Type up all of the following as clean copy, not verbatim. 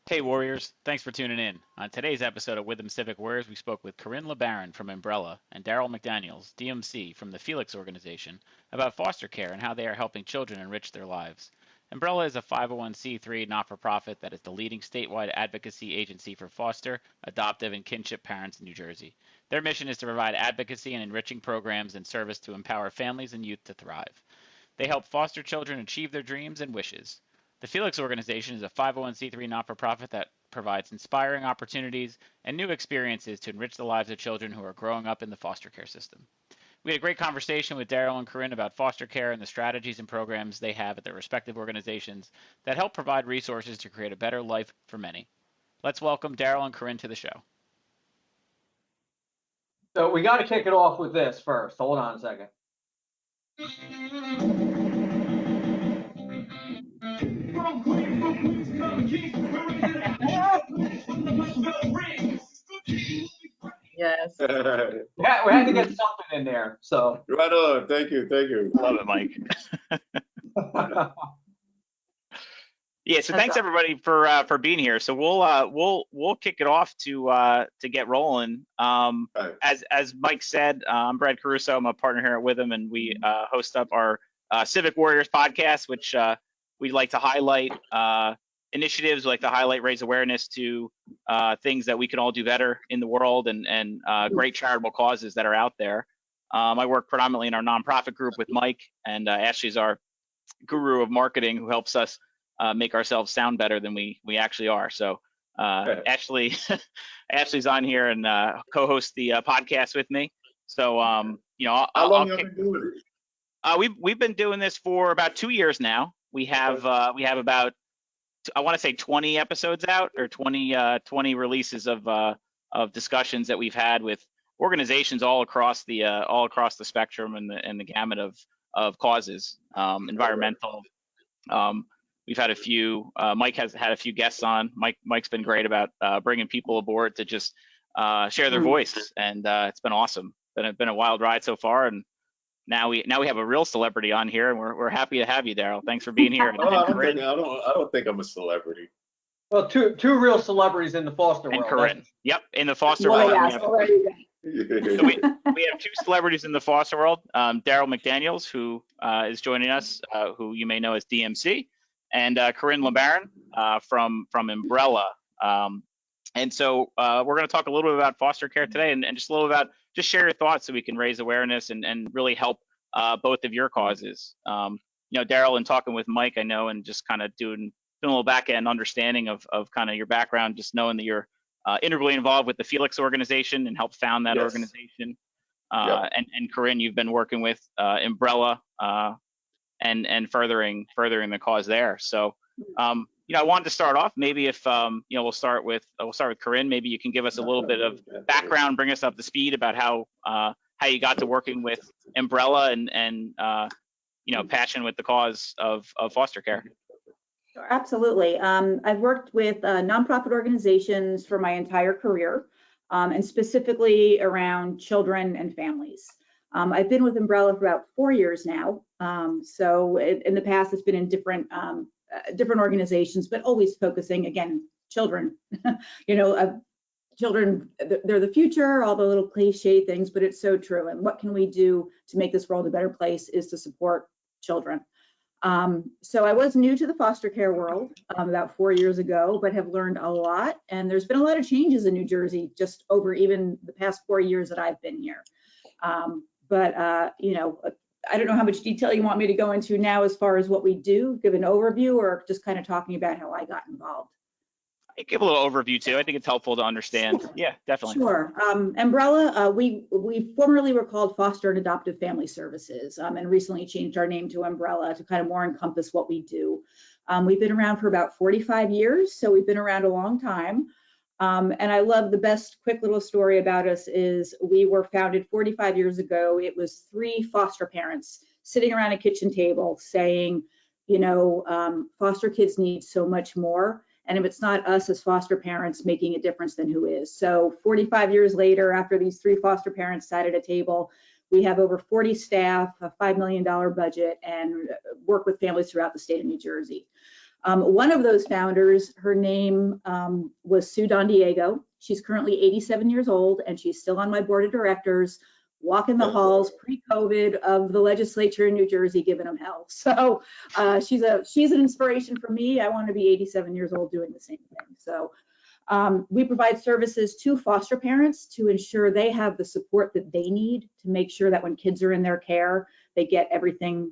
Hey Warriors, thanks for tuning in. On today's episode of With Them Civic Warriors, we spoke with Corinne LeBaron from Embrella and Daryl McDaniels, DMC, from the Felix organization, about foster care and how they are helping children enrich their lives. Embrella is a 501c3 not-for-profit that is the leading statewide advocacy agency for foster, adoptive, and kinship parents in New Jersey. Their mission is to provide advocacy and enriching programs and service to empower families and youth to thrive. They help foster children achieve their dreams and wishes. The Felix organization is a 501c3 not-for-profit that provides inspiring opportunities and new experiences to enrich the lives of children who are growing up in the foster care system. We had a great conversation with Daryl and Corinne about foster care and the strategies and programs they have at their respective organizations that help provide resources to create a better life for many. Let's welcome Daryl and Corinne to the show. So we got to kick it off with this first. Hold on a second. Yes. Yeah, we had to get something in there. So Right on. Thank you. Thank you. Love it, Mike. Yeah, so thanks everybody for being here. So we'll kick it off to get rolling. Right. As Mike said, I'm Brad Caruso. I'm a partner here at Witham, and we host up our Civic Warriors podcast, which we like to highlight initiatives, we like to highlight, raise awareness to things that we can all do better in the world, and great charitable causes that are out there. I work predominantly in our nonprofit group with Mike, and Ashley's our guru of marketing who helps us make ourselves sound better than we actually are. So Ashley's on here and co-hosts the podcast with me. So How long have you been doing it? we've been doing this for about 2 years now. We have about, I want to say 20 episodes out, or 20 releases of discussions that we've had with organizations all across the spectrum and the gamut of causes, environmental. We've had a few. Mike has had a few guests on. Mike's been great about bringing people aboard to just share their voice, and it's been awesome. It's been a wild ride so far, and now we have a real celebrity on here, and we're happy to have you, Daryl. Thanks for being here. I don't think I'm a celebrity. well, two real celebrities in the foster And world. Corinne. Yep, in the foster Well, world. yes, there you go. So we have two celebrities in the foster world. Daryl McDaniels, who is joining us, who you may know as DMC, and Corinne LeBaron from Embrella. And so we're going to talk a little bit about foster care today, and just a little about, just share your thoughts so we can raise awareness and really help both of your causes. Daryl, in talking with Mike, I know, and just kind of doing a little back end understanding of kind of your background, just knowing that you're integrally involved with the Felix organization and helped found that Yes. organization. Yep. And Corinne, you've been working with Embrella and furthering the cause there. So I wanted to start off, maybe if we'll start with Corinne. Maybe you can give us a little bit of background, bring us up to speed about how you got to working with Embrella and passion with the cause of foster care. Sure, absolutely. I've worked with nonprofit organizations for my entire career, and specifically around children and families. I've been with Embrella for about 4 years now. So in the past, it's been in different organizations, but always focusing, again, children. Children, they're the future, all the little cliche things, but it's so true. And what can we do to make this world a better place is to support children. So I was new to the foster care world about 4 years ago, but have learned a lot. And there's been a lot of changes in New Jersey just over even the past 4 years that I've been here. I don't know how much detail you want me to go into now as far as what we do, give an overview, or just kind of talking about how I got involved. I give a little overview too. I think it's helpful to understand. Sure. Yeah, definitely. Sure. Embrella, we formerly were called Foster and Adoptive Family Services, and recently changed our name to Embrella to kind of more encompass what we do. We've been around for about 45 years, so we've been around a long time. And I love, the best quick little story about us is we were founded 45 years ago. It was 3 foster parents sitting around a kitchen table saying, foster kids need so much more. And if it's not us as foster parents making a difference, then who is? So 45 years later, after these 3 foster parents sat at a table, we have over 40 staff, a $5 million budget, and work with families throughout the state of New Jersey. One of those founders, her name was Sue Don Diego. She's currently 87 years old, and she's still on my board of directors, walking the halls pre-COVID of the legislature in New Jersey, giving them hell. So she's an inspiration for me. I want to be 87 years old doing the same thing. So we provide services to foster parents to ensure they have the support that they need to make sure that when kids are in their care, they get everything,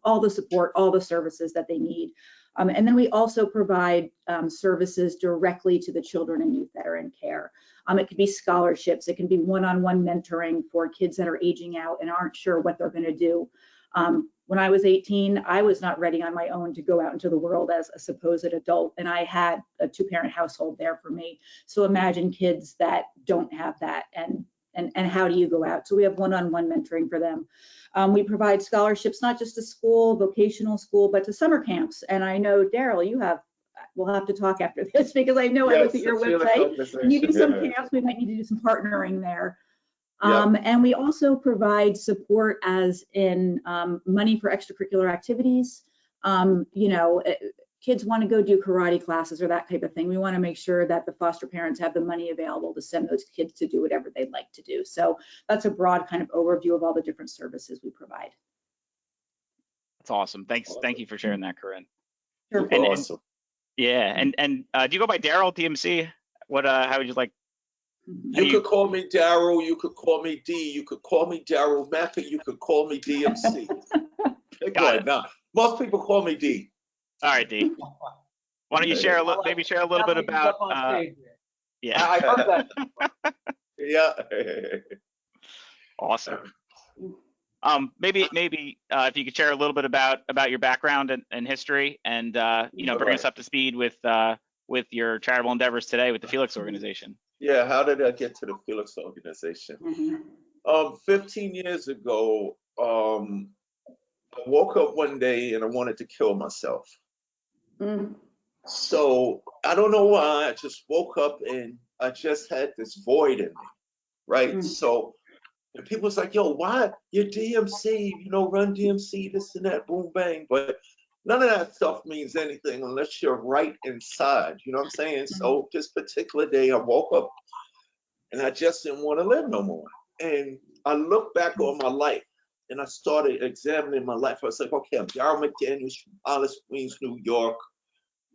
all the support, all the services that they need. And then we also provide services directly to the children and youth that are in care. It could be scholarships, it can be one-on-one mentoring for kids that are aging out and aren't sure what they're going to do. When I was 18, I was not ready on my own to go out into the world as a supposed adult, and I had a two-parent household there for me. So imagine kids that don't have that, and how do you go out? So we have one-on-one mentoring for them. We provide scholarships, not just to school, vocational school, but to summer camps. And I know, Daryl, we'll have to talk after this because I know I looked at your website and you do some camps. We might need to do some partnering there. And we also provide support as in money for extracurricular activities. Kids want to go do karate classes or that type of thing. We want to make sure that the foster parents have the money available to send those kids to do whatever they'd like to do. So that's a broad kind of overview of all the different services we provide. That's awesome. Thanks. Thank you for sharing that, Corinne. Sure. Awesome. And do you go by Daryl, DMC? How would you like? You could call me Daryl, you could call me D, you could call me Daryl Mecca, you could call me DMC. Got it. Now, most people call me D. All right, D. Why don't you share a little bit about? Yeah. I heard that. Yeah. Awesome. Maybe if you could share a little bit about your background and history, and bring us up to speed with your charitable endeavors today with the Felix organization. Yeah, how did I get to the Felix organization? 15 years ago, I woke up one day and I wanted to kill myself. So I don't know why, I just woke up and I just had this void in me, right? So and people was like, yo, why? You're DMC, run DMC, this and that, boom, bang. But none of that stuff means anything unless you're right inside, you know what I'm saying? So this particular day I woke up and I just didn't want to live no more. And I looked back on my life and I started examining my life. I was like, okay, I'm Daryl McDaniels from Alice, Queens, New York.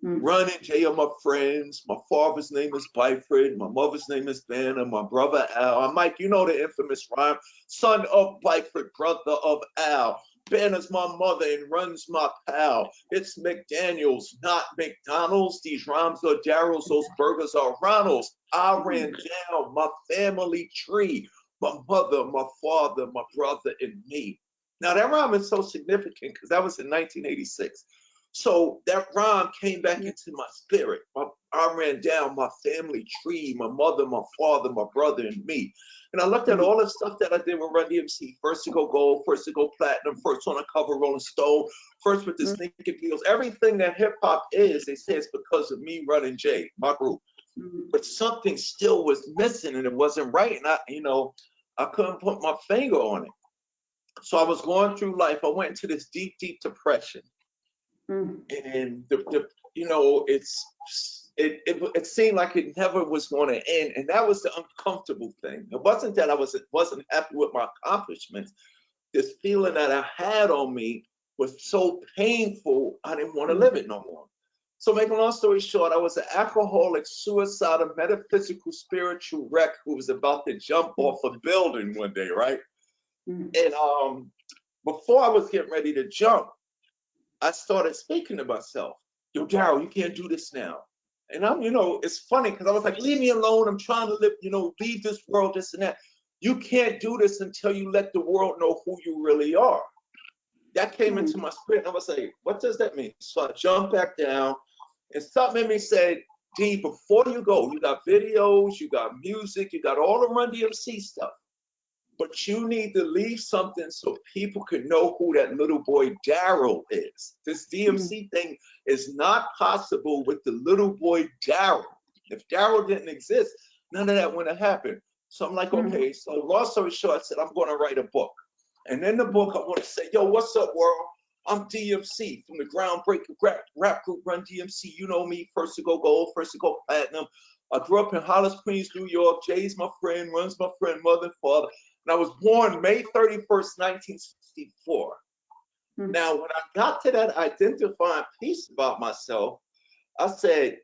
Ron and Jay are my friends. My father's name is Byford. My mother's name is Banner. My brother Al. I'm Mike, you know the infamous rhyme. Son of Byford, brother of Al. Banner's my mother and runs my pal. It's McDaniels, not McDonald's. These rhymes are Daryl's, those burgers are Ronald's. I ran down my family tree. My mother, my father, my brother, and me. Now that rhyme is so significant because that was in 1986. So that rhyme came back into my spirit. I ran down my family tree, my mother, my father, my brother, and me. And I looked at all the stuff that I did with Run DMC. First to go gold, first to go platinum, first on the cover Rolling Stone, first with the sneaker deals. Everything that hip hop is, they say it's because of me, Run and Jay, my group. But something still was missing and it wasn't right. And I couldn't put my finger on it. So I was going through life. I went into this deep, deep depression. And it seemed like it never was going to end, and that was the uncomfortable thing. It wasn't that I wasn't happy with my accomplishments. This feeling that I had on me was so painful, I didn't want to live it no more. So making a long story short, I was an alcoholic, suicidal, metaphysical, spiritual wreck who was about to jump off a building one day, right? And before I was getting ready to jump, I started speaking to myself. Yo, Daryl, you can't do this now. And it's funny because I was like, leave me alone. I'm trying to live, leave this world, this and that. You can't do this until you let the world know who you really are. That came into my spirit. And I was like, what does that mean? So I jumped back down and something in me said, D, before you go, you got videos, you got music, you got all the Run DMC stuff. But you need to leave something so people can know who that little boy Daryl is. This DMC thing is not possible with the little boy Daryl. If Daryl didn't exist, none of that would have happened. So I'm like, okay, so long story short, I said, I'm going to write a book. And in the book, I want to say, yo, what's up, world? I'm DMC from the groundbreaking rap group Run DMC. You know me, first to go gold, first to go platinum. I grew up in Hollis, Queens, New York. Jay's my friend, Run's my friend, mother and father. And I was born May 31st, 1964. Now, when I got to that identifying piece about myself, I said,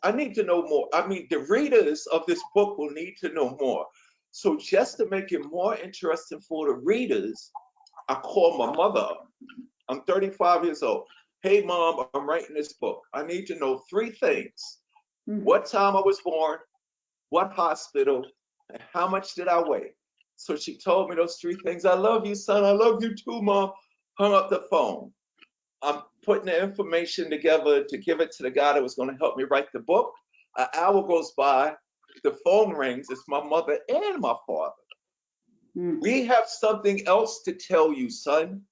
I need to know more. I mean, the readers of this book will need to know more. So just to make it more interesting for the readers, I called my mother up. I'm 35 years old. Hey, Mom, I'm writing this book. I need to know 3 things. What time I was born, what hospital, and how much did I weigh? So she told me those 3 things. I love you, son. I love you too, Mom. Hung up the phone. I'm putting the information together to give it to the guy that was going to help me write the book. An hour goes by. The phone rings. It's my mother and my father. We have something else to tell you, son.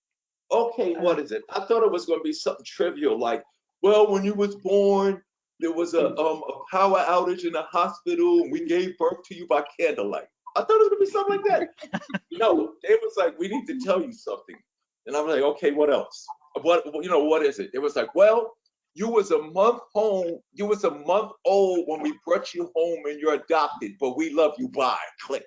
Okay, what is it? I thought it was going to be something trivial like, well, when you was born, there was a power outage in the hospital and we gave birth to you by candlelight. I thought it was going to be something like that. No, they was like, we need to tell you something. And I'm like, okay, what else? What is it? It was like, well, you was a month old when we brought you home and you're adopted, but we love you. Bye. Click.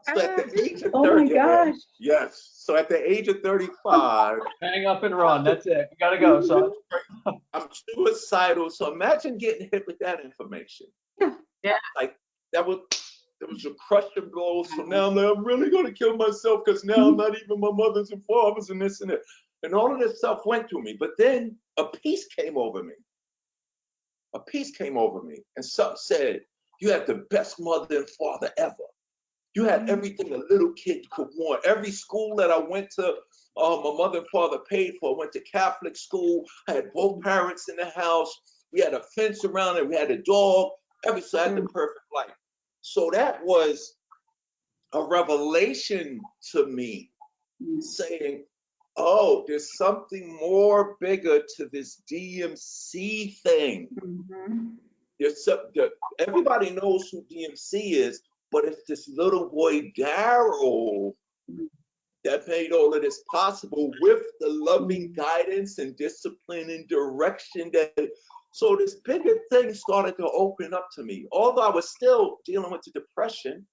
So at the age of 30, oh my gosh. yes. So at the age of 35, Hang up and run. That's it. You gotta go, son. I'm suicidal. So imagine getting hit with that information. Yeah. Like it was a crushing blow. So now I'm really gonna kill myself because now I'm not even my mother's and father's and this and that. And all of this stuff went through me. But then a peace came over me. And something said, you had the best mother and father ever. You had everything a little kid could want. Every school that I went to, my mother and father paid for. I went to Catholic school. I had both parents in the house. We had a fence around it. We had a dog. So I had the perfect life. So that was a revelation to me, saying, oh, there's something more bigger to this DMC thing. Everybody knows who DMC is, but it's this little boy, Daryl, that made all of this possible with the loving guidance and discipline and direction so this bigger thing started to open up to me. Although I was still dealing with the depression,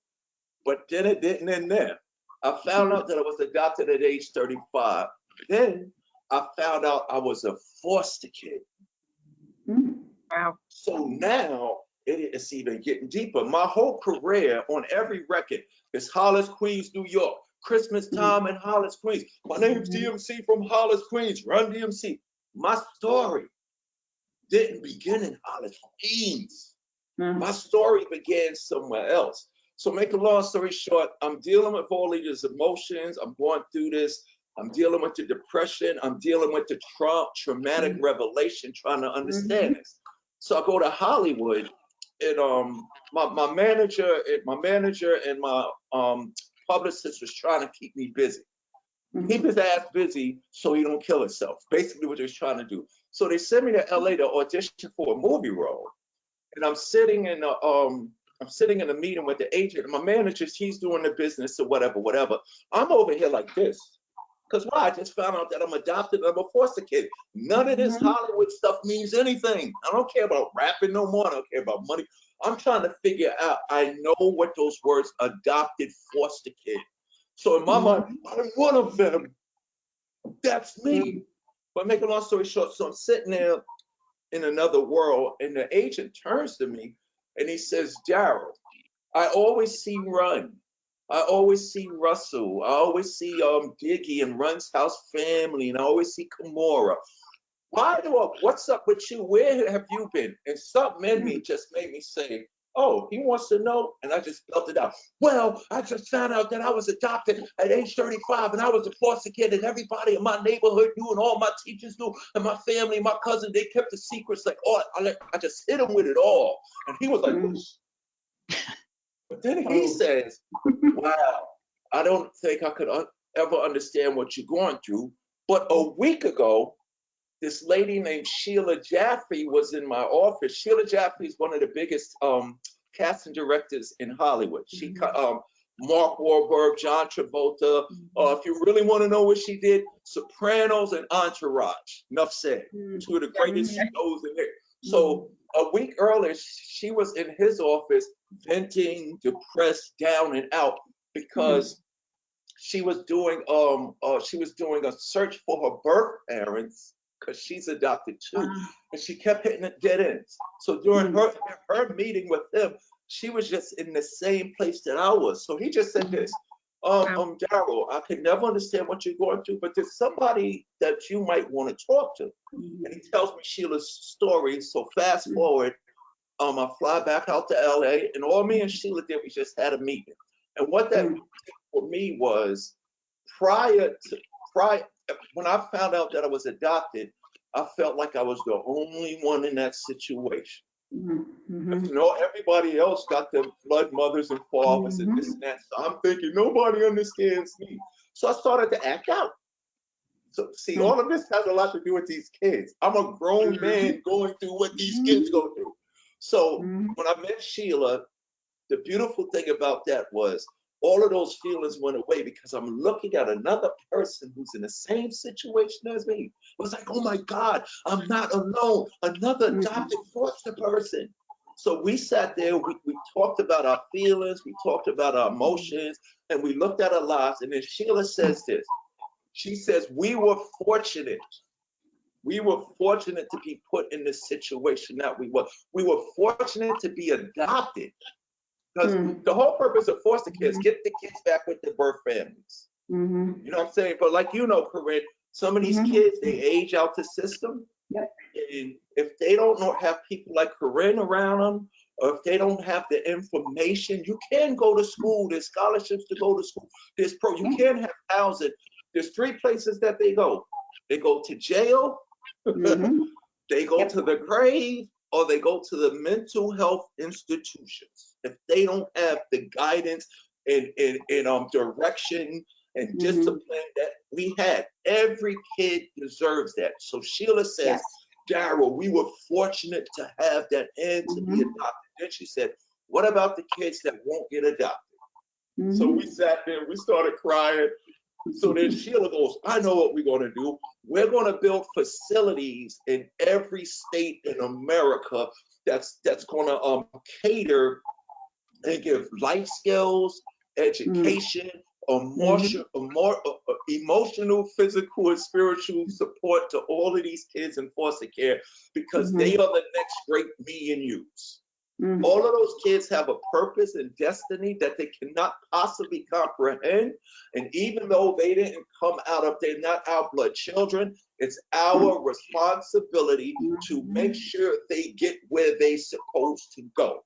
but then it didn't end there. I found out that I was adopted at age 35. Then I found out I was a foster kid. Wow. So now it's even getting deeper. My whole career on every record is Hollis, Queens, New York. Christmas time in Hollis, Queens. My name's DMC from Hollis, Queens. Run DMC. My story didn't begin in Hollis, Queens. My story began somewhere else. So make a long story short, I'm dealing with all of these emotions. I'm going through this. I'm dealing with the depression. I'm dealing with the traumatic revelation, trying to understand this. So I go to Hollywood, and my manager and my publicist was trying to keep me busy. Keep his ass busy so he don't kill himself. Basically what they're trying to do. So they sent me to LA to audition for a movie role. And I'm sitting in a meeting with the agent, and my manager, he's doing the business or whatever. I'm over here like this. Because why? I just found out that I'm adopted and I'm a foster kid. None of this Hollywood stuff means anything. I don't care about rapping no more. I don't care about money. I'm trying to figure out, I know what those words, adopted, foster kid. So in my mind, I'm one of them. That's me. But make a long story short, so I'm sitting there in another world, and the agent turns to me and he says, Daryl, I always see Run. I always see Russell. I always see Diggy and Run's house family, and I always see Kimora. What's up with you? Where have you been? And something in me just made me say, oh, he wants to know. And I just spelled it out. Well, I just found out that I was adopted at age 35, and I was a foster kid, and everybody in my neighborhood knew, and all my teachers knew, and my family, my cousin, they kept the secrets. Like, oh, I just hit him with it all. And he was like, but then he says, wow, I don't think I could ever understand what you're going through. But a week ago, this lady named Sheila Jaffe was in my office. Sheila Jaffe is one of the biggest casting directors in Hollywood. She Mark Wahlberg, John Travolta. If you really want to know what she did, Sopranos and Entourage. Enough said. Two of the greatest shows in there. So a week earlier, she was in his office venting, depressed, down and out because she was doing a search for her birth parents because she's adopted too, and she kept hitting the dead ends. So during her meeting with him, she was just in the same place that I was. So he just said this, Daryl, I could never understand what you're going through, but there's somebody that you might want to talk to. And he tells me Sheila's story. So fast forward, I fly back out to LA, and all me and Sheila did, we just had a meeting. And what that did for me was, when I found out that I was adopted, I felt like I was the only one in that situation. You know, everybody else got their blood mothers and fathers and this and that. So I'm thinking nobody understands me. So I started to act out. So see, all of this has a lot to do with these kids. I'm a grown man going through what these kids go through. So when I met Sheila, the beautiful thing about that was all of those feelings went away because I'm looking at another person who's in the same situation as me. It was like, oh my God, I'm not alone. Another adopted foster person. So we sat there, we talked about our feelings, we talked about our emotions, and we looked at our lives. And then Sheila says this. She says, we were fortunate. We were fortunate to be put in this situation that we were. We were fortunate to be adopted. Because the whole purpose of foster kids, get the kids back with their birth families. You know what I'm saying? But like you know, Corinne, some of these kids, they age out the system. And if they don't have people like Corinne around them, or if they don't have the information, you can go to school. There's scholarships to go to school. You can have housing. There's 3 places that they go. They go to jail, they go to the grave, or they go to the mental health institutions. If they don't have the guidance and direction and discipline that we had, every kid deserves that. So Sheila says, Daryl, we were fortunate to have that and to be adopted. Then she said, what about the kids that won't get adopted? So we sat there, we started crying. So then Sheila goes, I know what we're going to do. We're going to build facilities in every state in America that's going to cater and give life skills, education, emotional, physical, and spiritual support to all of these kids in foster care because they are the next great me and yous. All of those kids have a purpose and destiny that they cannot possibly comprehend. And even though they didn't come out of, they're not our blood children, it's our responsibility to make sure they get where they're supposed to go.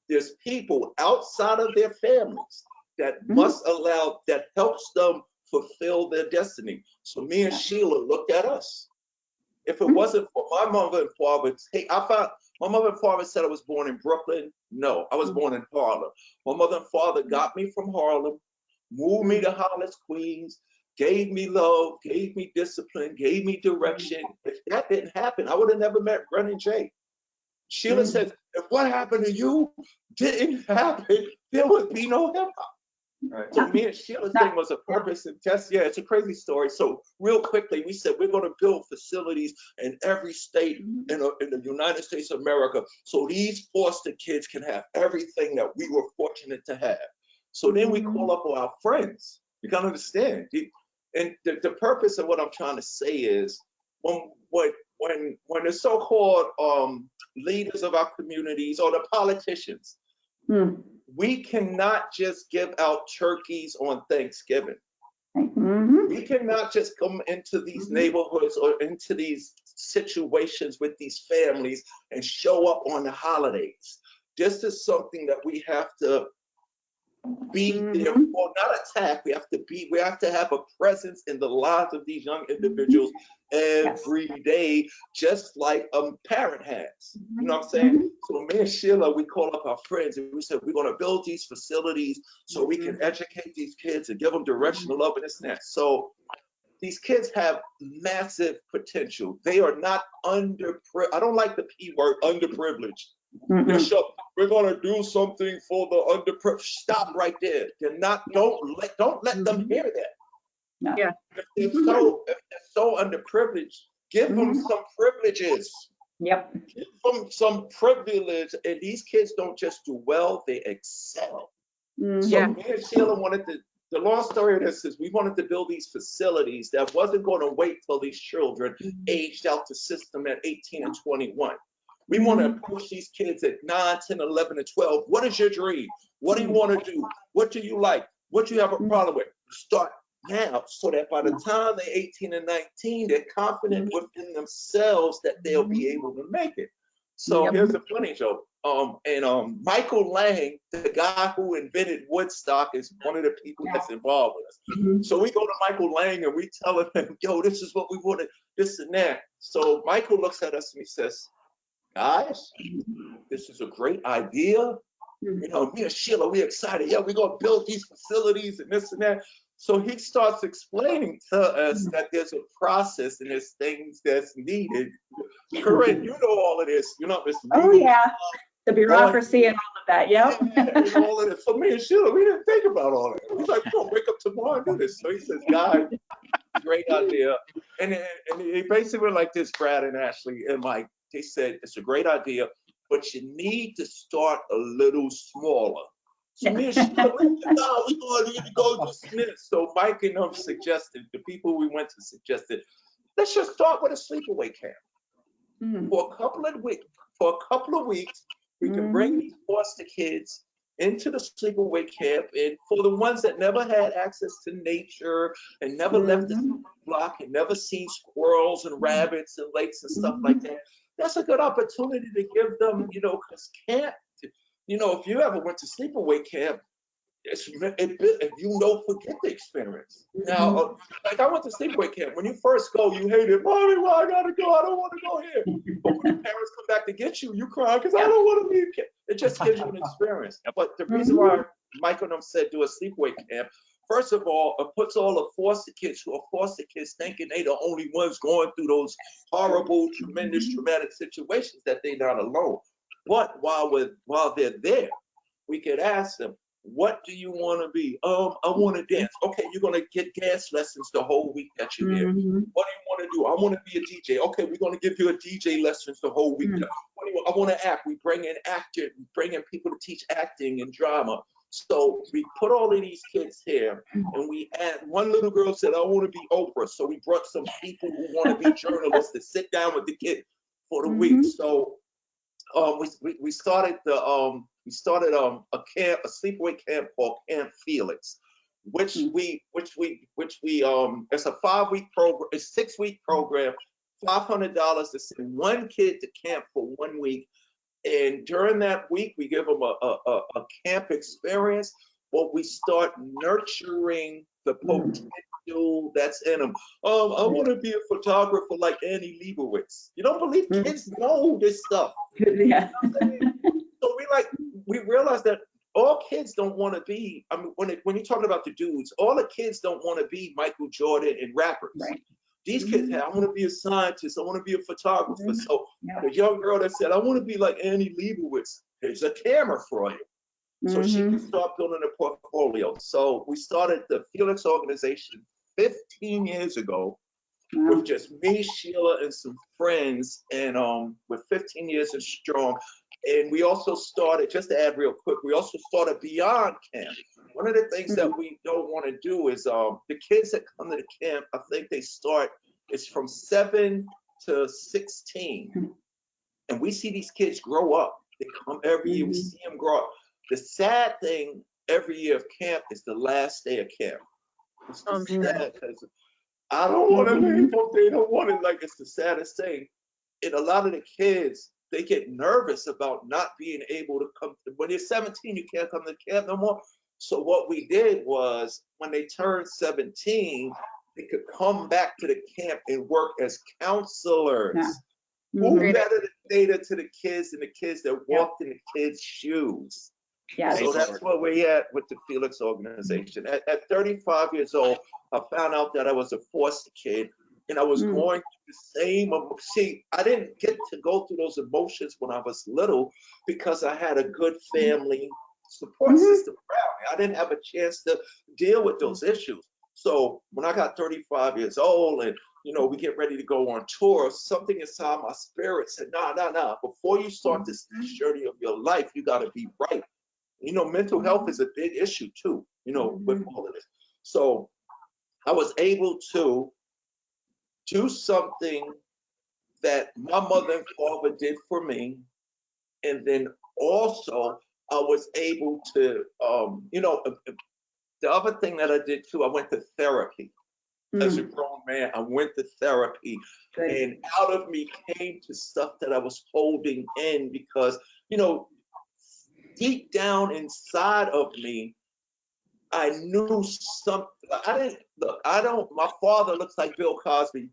There's people outside of their families that must allow, that helps them fulfill their destiny. So me and Sheila looked at us. If it wasn't for my mother and father, my mother and father said I was born in Brooklyn. No, I was born in Harlem. My mother and father got me from Harlem, moved me to Hollis, Queens, gave me love, gave me discipline, gave me direction. If that didn't happen, I would have never met Bren and Jay. Sheila says, if what happened to you didn't happen, there would be no hip hop. Right. So me and Sheila's thing was a purpose and test. Yeah, it's a crazy story. So real quickly, we said we're going to build facilities in every state in the United States of America so these foster kids can have everything that we were fortunate to have. So then we call up our friends. You got to understand. And the purpose of what I'm trying to say is when the so-called leaders of our communities or the politicians, we cannot just give out turkeys on Thanksgiving. We cannot just come into these neighborhoods or into these situations with these families and show up on the holidays. This is something that we have to be there for, not attack. We have to have a presence in the lives of these young individuals every day, just like a parent has. You know what I'm saying? So me and Sheila, we called up our friends and we said, we're going to build these facilities so we can educate these kids and give them direction, love, and this and that. So these kids have massive potential. They are not I don't like the P word, underprivileged. Bishop, we're gonna do something for the underprivileged. Stop right there. Don't let them hear that. No. Yeah. If they're so underprivileged, give them some privileges. Yep. Give them some privilege, and these kids don't just do well, they excel. So Yeah. me and Sheila wanted to, the long story of this is we wanted to build these facilities that wasn't going to wait till these children aged out the system at 18 and 21. We want to approach these kids at 9, 10, 11, and 12. What is your dream? What do you want to do? What do you like? What do you have a problem with? Start now, so that by the time they're 18 and 19, they're confident within themselves that they'll be able to make it. So here's the funny joke. Michael Lang, the guy who invented Woodstock, is one of the people that's involved with us. So we go to Michael Lang and we tell him, yo, this is what we wanted, this and that. So Michael looks at us and he says, guys, this is a great idea. You know, me and Sheila, we're excited. Yeah, we're going to build these facilities and this and that. So he starts explaining to us that there's a process and there's things that's needed. Corinne, you know all of this. You know, it's Oh, yeah. The bureaucracy and all of that. Yep. and all of this. So me and Sheila, we didn't think about all of it. He's like, we'll wake up tomorrow and do this. So he says, guys, great idea. And he basically went like this, Brad and Ashley and Mike. They said, it's a great idea, but you need to start a little smaller. So me and Sheila, we're going to go dismiss. So Mike and them suggested, the people we went to suggested, let's just start with a sleepaway camp. For a couple of weeks, we can bring these foster kids into the sleepaway camp, and for the ones that never had access to nature and never left the block and never seen squirrels and rabbits and lakes and stuff like that, that's a good opportunity to give them, you know, because camp, you know, if you ever went to sleepaway camp, if you know, forget the experience. Now, like I went to sleepaway camp. When you first go, you hate it. Mommy, why I gotta go? I don't want to go here. But when the parents come back to get you, you cry because I don't want to leave camp. It just gives you an experience. But the reason why Michael and them said do a sleepaway camp, first of all, it puts all the foster kids who are foster kids thinking they the only ones going through those horrible, tremendous, traumatic situations, that they're not alone. But while they're there, we could ask them, what do you want to be? I want to dance. Okay, you're going to get dance lessons the whole week that you're there. What do you want to do? I want to be a DJ. Okay, we're going to give you a DJ lessons the whole week. What do you want? I want to act. We bring in actors. We bring in people to teach acting and drama. So we put all of these kids here, and we add, one little girl said, I want to be Oprah. So we brought some people who want to be journalists to sit down with the kid for the week. So we started a sleepaway camp called Camp Felix, which we it's a 5-week program, a 6-week program, $500 to send one kid to camp for 1 week, and during that week we give them a camp experience, but we start nurturing the potential that's in them. I want to be a photographer like Annie Leibovitz. You don't believe kids know this stuff. Yeah. So we realized that all kids don't want to be, I mean, when you're talking about the dudes, all the kids don't want to be Michael Jordan and rappers. Right. These kids have, I want to be a scientist, I want to be a photographer. So the young girl that said, I want to be like Annie Leibovitz, there's a camera for you. So she can start building a portfolio. So we started the Felix organization 15 years ago with just me, Sheila, and some friends, and with 15 years and strong. And we also started, just to add real quick, we also started Beyond Camp. One of the things that we don't want to do is the kids that come to the camp, I think they start, it's from 7 to 16. And we see these kids grow up. They come every year, we see them grow up. The sad thing every year of camp is the last day of camp. It's sad because I don't want to leave them. They don't want it. Like, it's the saddest thing. And a lot of the kids, they get nervous about not being able to come. When you're 17, you can't come to camp no more. So what we did was, when they turned 17, they could come back to the camp and work as counselors. Who better to cater to the kids and the kids that walked in the kids' shoes? Yeah, so that's what we're at with the Felix organization. At 35 years old, I found out that I was a foster kid. and I was going through the same. See, I didn't get to go through those emotions when I was little because I had a good family support system around me. I didn't have a chance to deal with those issues. So when I got 35 years old and, you know, we get ready to go on tour, something inside my spirit said, nah. Before you start this journey of your life, you got to be right. You know, mental health is a big issue too, you know, with all of this. So I was able to do something that my mother and father did for me. And then also I was able to, you know, the other thing that I did too, I went to therapy. As a grown man, I went to therapy. Good. And out of me came to stuff that I was holding in because, you know, deep down inside of me, I knew something. My father looks like Bill Cosby.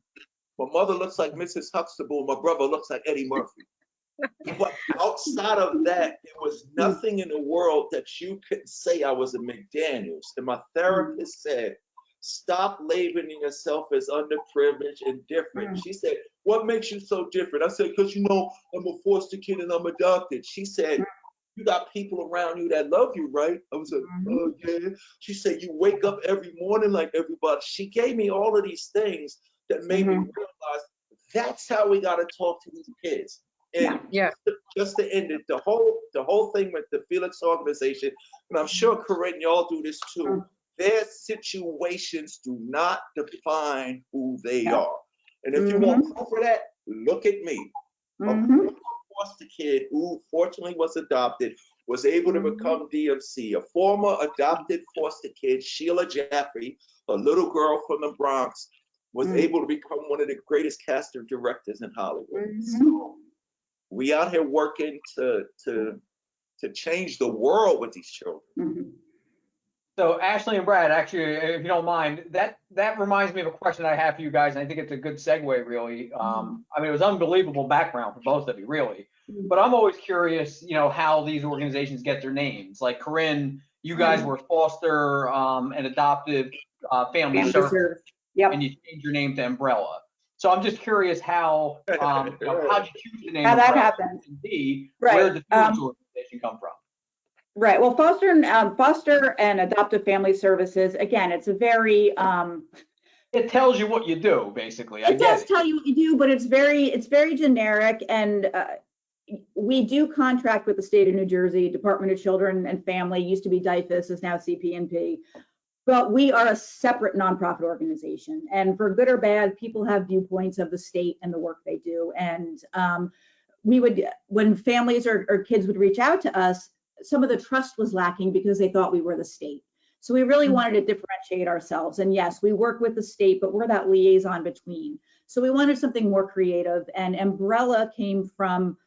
My mother looks like Mrs. Huxtable. My brother looks like Eddie Murphy. But outside of that, there was nothing in the world that you could say I was a McDaniels. And my therapist said, stop labeling yourself as underprivileged and different. She said, what makes you so different? I said, because, you know, I'm a foster kid and I'm adopted. She said, you got people around you that love you, right? I was like, oh, yeah. She said, you wake up every morning like everybody. She gave me all of these things that made me realize that's how we got to talk to these kids. And just to end it, the whole thing with the Felix organization, and I'm sure Corinne, y'all do this too, their situations do not define who they are. And if you want proof of that, look at me. A foster kid who fortunately was adopted was able to become DMC. A former adopted foster kid, Sheila Jaffe, a little girl from the Bronx, was able to become one of the greatest casting directors in Hollywood. So we out here working to change the world with these children. So Ashley and Brad, actually, if you don't mind, that reminds me of a question I have for you guys, and I think it's a good segue, really. I mean, it was unbelievable background for both of you, really. But I'm always curious, you know, how these organizations get their names. Like Corinne, you guys were foster and adoptive family service, and you changed your name to Embrella. So I'm just curious how you know, how'd you choose the name? How that Embrella? happened. And B, Right. where did the Felix organization come from? Right. Well, foster and adoptive family services, again, it's a very It tells you what you do, basically. It does tell you what you do, but it's very generic, and we do contract with the state of New Jersey, Department of Children and Family, used to be DIFAS, is now CPNP. But we are a separate nonprofit organization, and for good or bad, people have viewpoints of the state and the work they do. And we would, when families or kids would reach out to us, some of the trust was lacking because they thought we were the state. So we really wanted to differentiate ourselves. And yes, we work with the state, but we're that liaison between. So we wanted something more creative. And Embrella came from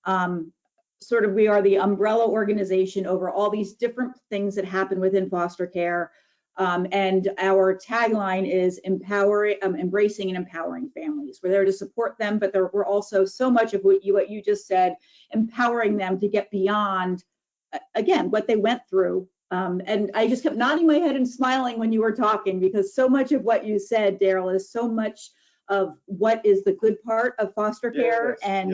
we are the umbrella organization over all these different things that happen within foster care. And our tagline is embracing and empowering families. We're there to support them, but we're also so much of what you just said, empowering them to get beyond, again, what they went through. And I just kept nodding my head and smiling when you were talking, because so much of what you said, Daryl, is so much of what is the good part of foster care and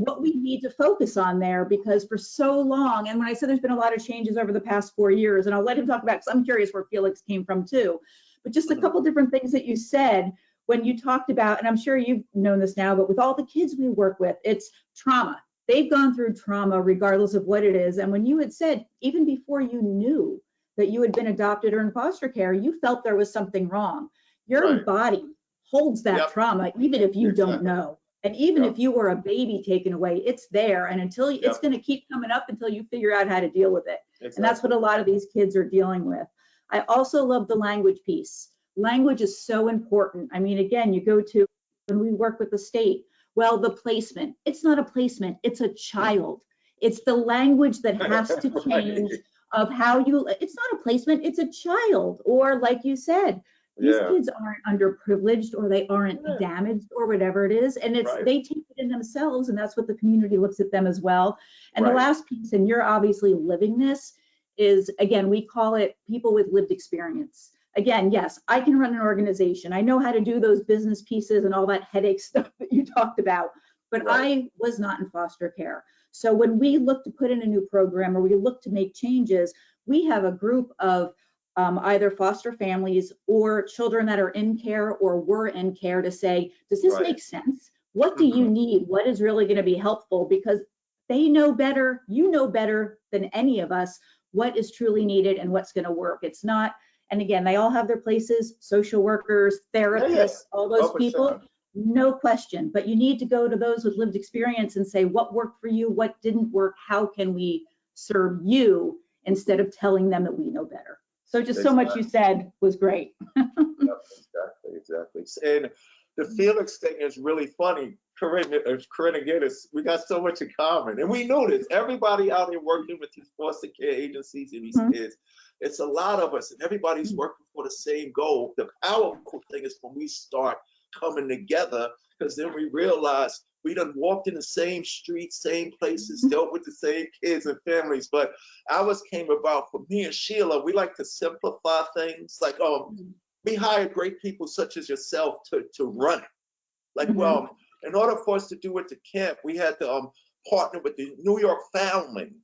what we need to focus on there, because for so long, and when I said there's been a lot of changes over the past 4 years, and I'll let him talk about, because I'm curious where Felix came from too, but just a couple different things that you said when you talked about, and I'm sure you've known this now, but with all the kids we work with, it's trauma. They've gone through trauma regardless of what it is. And when you had said, even before you knew that you had been adopted or in foster care, you felt there was something wrong. Your body holds that trauma, even if you don't know. And even if you were a baby taken away, it's there. And until it's going to keep coming up until you figure out how to deal with it. And that's what a lot of these kids are dealing with. I also love the language piece. Language is so important. I mean, again, you go to, when we work with the state, well, the placement, it's not a placement, it's a child. It's the language that has to change of how it's not a placement, it's a child. Or like you said, these kids aren't underprivileged, or they aren't damaged, or whatever it is. And it's they take it in themselves, and that's what the community looks at them as well. And the last piece, and you're obviously living this, is, again, we call it people with lived experience. again, yes, I can run an organization. I know how to do those business pieces and all that headache stuff that you talked about, but Right. I was not in foster care. So when we look to put in a new program or we look to make changes, we have a group of either foster families or children that are in care or were in care to say, does this Right. make sense? What do you need? What is really going to be helpful? Because they know better, you know better than any of us what is truly needed and what's going to work. It's not, and again, they all have their places, social workers, therapists, all those 100%. people, no question. But you need to go to those with lived experience and say, what worked for you? What didn't work? How can we serve you instead of telling them that we know better? So just so much you said was great. Exactly. And the Felix thing is really funny. Corinne again, we got so much in common. And we knew this. Everybody out there working with these foster care agencies and these kids, it's a lot of us, and everybody's working for the same goal. The powerful thing is when we start coming together, because then we realize we done walked in the same streets, same places, dealt with the same kids and families. But ours came about for me and Sheila. We like to simplify things. Like, we hired great people such as yourself to run it. Like, well, in order for us to do it to camp, we had to partner with the New York Foundling,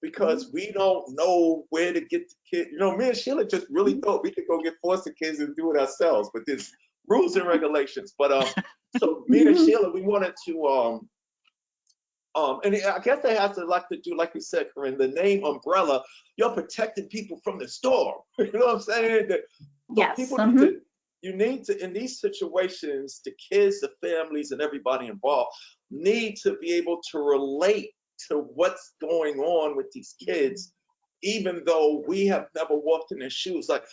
because we don't know where to get the kids. You know, me and Sheila just really thought we could go get foster kids and do it ourselves, but there's rules and regulations. But so me and Sheila, we wanted to and I guess they have to like to do, like you said, Corinne, the name Embrella, you're protecting people from the storm. You know what I'm saying? Yes. People you need to, in these situations, the kids, the families, and everybody involved need to be able to relate to what's going on with these kids, even though we have never walked in their shoes. Like,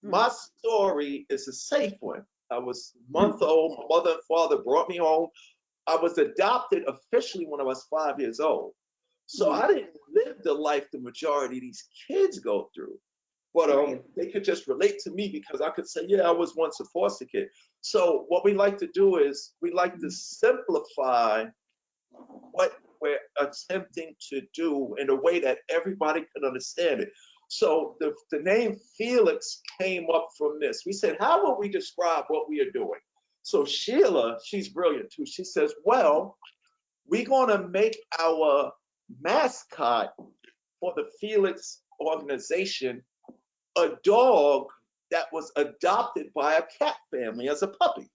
my story is a safe one. I was a month old. My mother and father brought me home. I was adopted officially when I was 5 years old. So I didn't live the life the majority of these kids go through. But they could just relate to me because I could say, yeah, I was once a foster kid. So what we like to do is we like to simplify what we're attempting to do in a way that everybody can understand it. So the name Felix came up from this. We said, how will we describe what we are doing? So Sheila, she's brilliant too. She says, well, we're going to make our mascot for the Felix organization a dog that was adopted by a cat family as a puppy.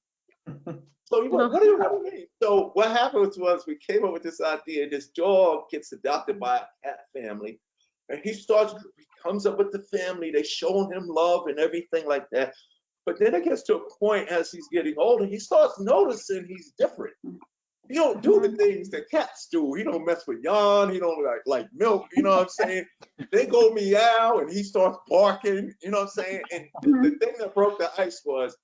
So you go, what do you mean? So what happened was we came up with this idea. This dog gets adopted by a cat family, and he comes up with the family. They show him love and everything like that. But then it gets to a point as he's getting older, he starts noticing he's different. He don't do the things that cats do. He don't mess with Jan. He don't like milk. You know what I'm saying? They go meow and he starts barking. You know what I'm saying? And the thing that broke the ice was,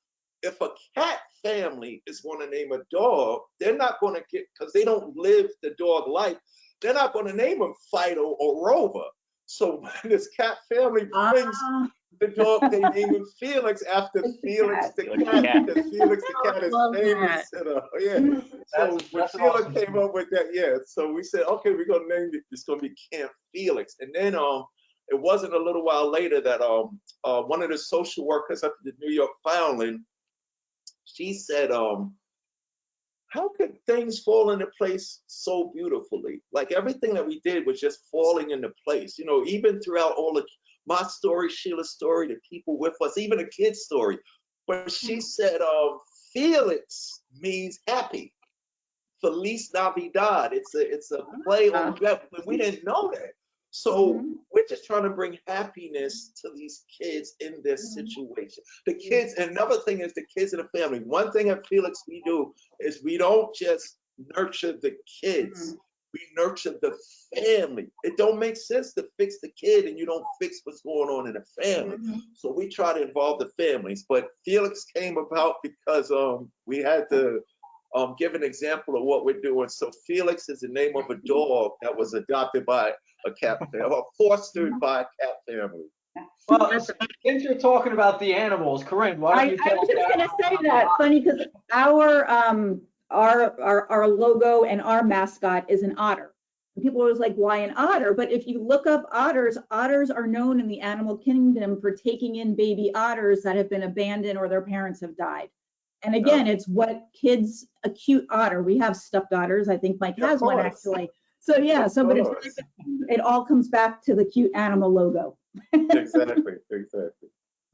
if a cat family is going to name a dog, they're not going to get, because they don't live the dog life, they're not going to name him Fido or Rover. So when this cat family brings the dog, they name him Felix after Felix the cat, because Felix the cat is famous. So when Sheila came up with that, so we said, okay, we're gonna name it. It's gonna be Camp Felix. And then it wasn't a little while later that one of the social workers up at the New York Foundling, she said, how could things fall into place so beautifully? Like everything that we did was just falling into place. You know, even throughout all of my story, Sheila's story, the people with us, even a kid's story. But she said, Felix means happy. Feliz Navidad. It's a play on that. We didn't know that. So we're just trying to bring happiness to these kids in this situation. The kids, and another thing is the kids and the family. One thing at Felix we do is we don't just nurture the kids. We nurture the family. It don't make sense to fix the kid and you don't fix what's going on in the family. So we try to involve the families. But Felix came about because we had to give an example of what we're doing. So Felix is the name of a dog that was adopted by a cat family, or fostered by a cat family. Well, since you're talking about the animals, Corinne, why don't you tell us? I was just going to say that. Funny, because our logo and our mascot is an otter. people are always like, why an otter? But if you look up otters, otters are known in the animal kingdom for taking in baby otters that have been abandoned or their parents have died. And again, it's what kids, a cute otter. We have stuffed otters. I think Mike has one actually. So yeah, but it all comes back to the cute animal logo. Exactly.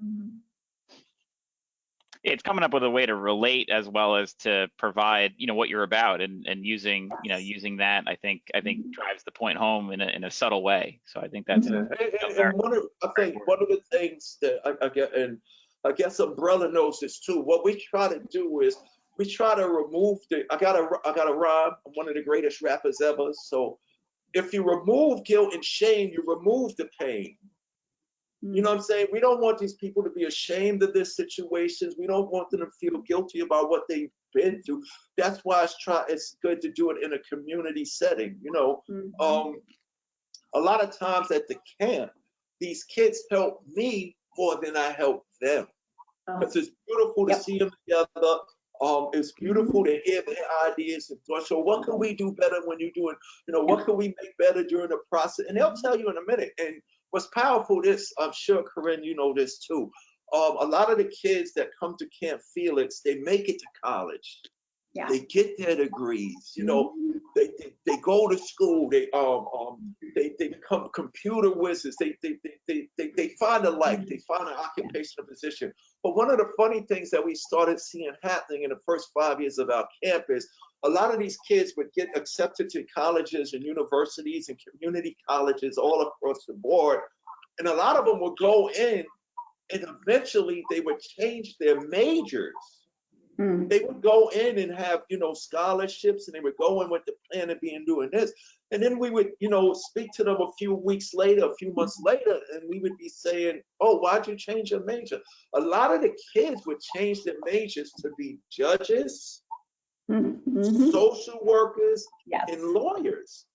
Mhm. It's coming up with a way to relate as well as to provide, what you're about, and using, using that, I think drives the point home in a subtle way. So I think that's And one of the things that I get, and I guess Embrella knows this too. What we try to do is we try to remove I got a rhyme. I'm one of the greatest rappers ever. So if you remove guilt and shame, you remove the pain. You know what I'm saying? We don't want these people to be ashamed of their situations. We don't want them to feel guilty about what they've been through. That's why it's good to do it in a community setting. A lot of times at the camp, these kids help me more than I help them. Because it's beautiful to see them together. It's beautiful to hear their ideas and thoughts. So what can we do better when you're doing, what can we make better during the process? And they'll tell you in a minute. And what's powerful, I'm sure, Corinne, you know this too. A lot of the kids that come to Camp Felix, they make it to college. Yeah. They get their degrees, they go to school, they become computer wizards, they find a life, they find an occupational position. But one of the funny things that we started seeing happening in the first 5 years of our camp is a lot of these kids would get accepted to colleges and universities and community colleges all across the board. And a lot of them would go in and eventually they would change their majors. They would go in and have, scholarships, and they would go in with the plan of doing this. And then we would, speak to them a few months later, and we would be saying, oh, why'd you change your major? A lot of the kids would change their majors to be judges, social workers, and lawyers.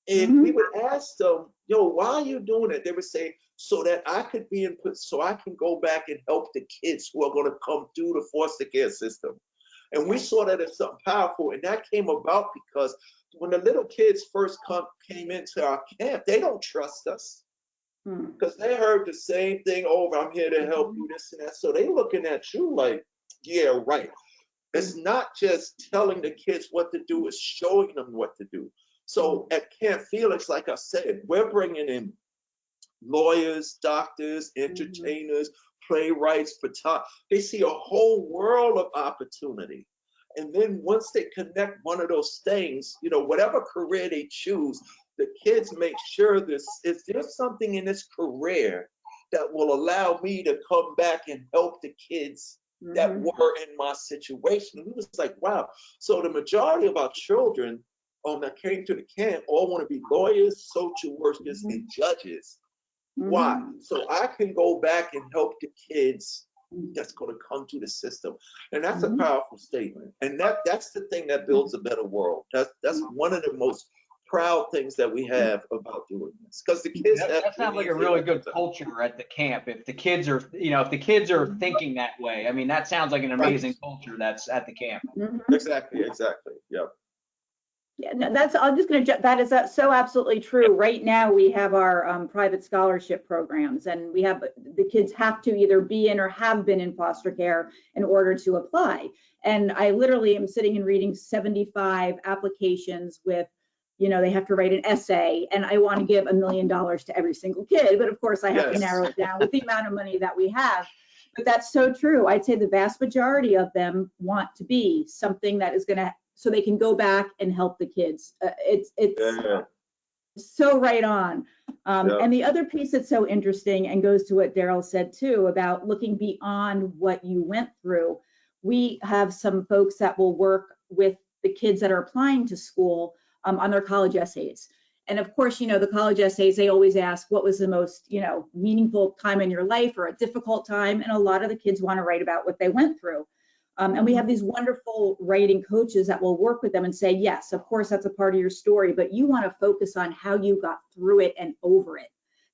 And we would ask them, why are you doing it? They would say, so that I could be so I can go back and help the kids who are going to come through the foster care system. And we saw that as something powerful. And that came about because when the little kids first came into our camp, they don't trust us because they heard the same thing over. I'm here to help you, this and that. So they looking at you like, yeah, right. It's not just telling the kids what to do, it's showing them what to do. So at Camp Felix, like I said, we're bringing in lawyers, doctors, entertainers, playwrights, photographers. They see a whole world of opportunity. And then once they connect one of those things, whatever career they choose, the kids make sure is there something in this career that will allow me to come back and help the kids that were in my situation. And it was like, wow. So the majority of our children that came to the camp all want to be lawyers, social workers, and judges. Why? So I can go back and help the kids that's going to come to the system. And that's a powerful statement. And that's the thing that builds a better world. That's one of the most proud things that we have about doing this. Because the kids that sounds like a really good culture at the camp. If the kids are, thinking that way, I mean, that sounds like an amazing culture that's at the camp. Exactly. Yeah. Yeah, no, I'm just going to, that is so absolutely true. Right now we have our private scholarship programs, and we have, the kids have to either be in or have been in foster care in order to apply. And I literally am sitting and reading 75 applications with, they have to write an essay, and I want to give $1 million to every single kid. But of course I have to narrow it down with the amount of money that we have. But that's so true. I'd say the vast majority of them want to be something that is going to, so they can go back and help the kids. It's so right on. And the other piece that's so interesting and goes to what Daryl said too, about looking beyond what you went through. We have some folks that will work with the kids that are applying to school on their college essays. And of course, the college essays, they always ask, what was the most, meaningful time in your life or a difficult time? And a lot of the kids want to write about what they went through. And we have these wonderful writing coaches that will work with them and say, yes, of course, that's a part of your story, but you want to focus on how you got through it and over it.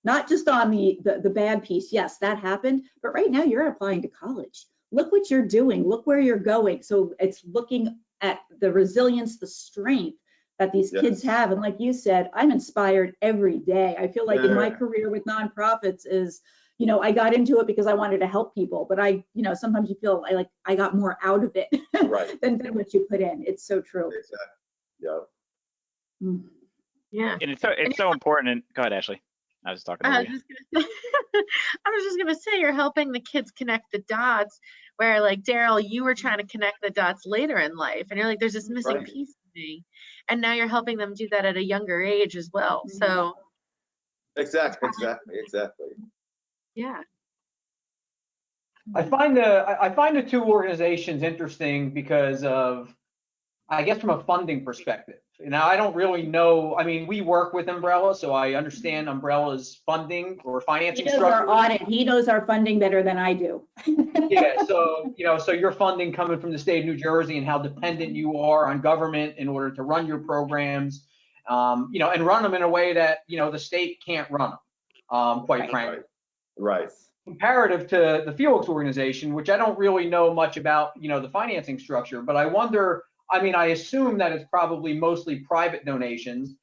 Not just on the bad piece. Yes, that happened, but right now you're applying to college. Look what you're doing. Look where you're going. So it's looking at the resilience, the strength that these kids have. And like you said, I'm inspired every day. I feel like in my career with nonprofits is, you know, I got into it because I wanted to help people, but I, you know, sometimes you feel I got more out of it than what you put in. It's so true. Exactly. Yeah. Yeah. And it's so important. And go ahead, Ashley. I was talking over you. I was just gonna say you're helping the kids connect the dots where like Daryl, you were trying to connect the dots later in life and you're like, there's this missing piece of me. And now you're helping them do that at a younger age as well. So Exactly. yeah. I find the two organizations interesting because of, I guess, from a funding perspective. Now, I don't really know. I mean, we work with Embrella, so I understand Embrella's funding or financing structure. He knows our audit. He knows our funding better than I do. Yeah, so, you know, so your funding coming from the state of New Jersey and how dependent you are on government in order to run your programs, you know, and run them in a way that, you know, the state can't run them, quite frankly. Right. Comparative to the Felix organization, which I don't really know much about, you know, the financing structure, but I wonder, I mean, I assume that it's probably mostly private donations,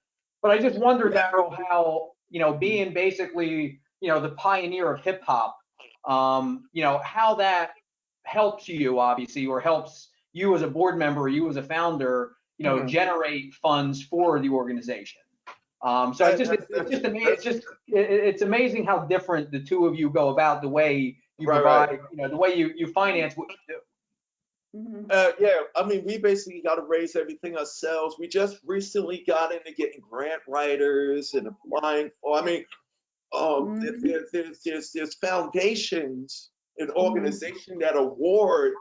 but I just wonder, Daryl, how, you know, being basically, you know, the pioneer of hip hop, you know, how that helps you, obviously, or helps you as a board member, or you as a founder, you know, generate funds for the organization. So it's amazing how different the two of you go about the way you provide, you know, the way you finance what you do. Yeah, I mean, we basically got to raise everything ourselves. We just recently got into getting grant writers and applying for. I mean, there's foundations and organizations that award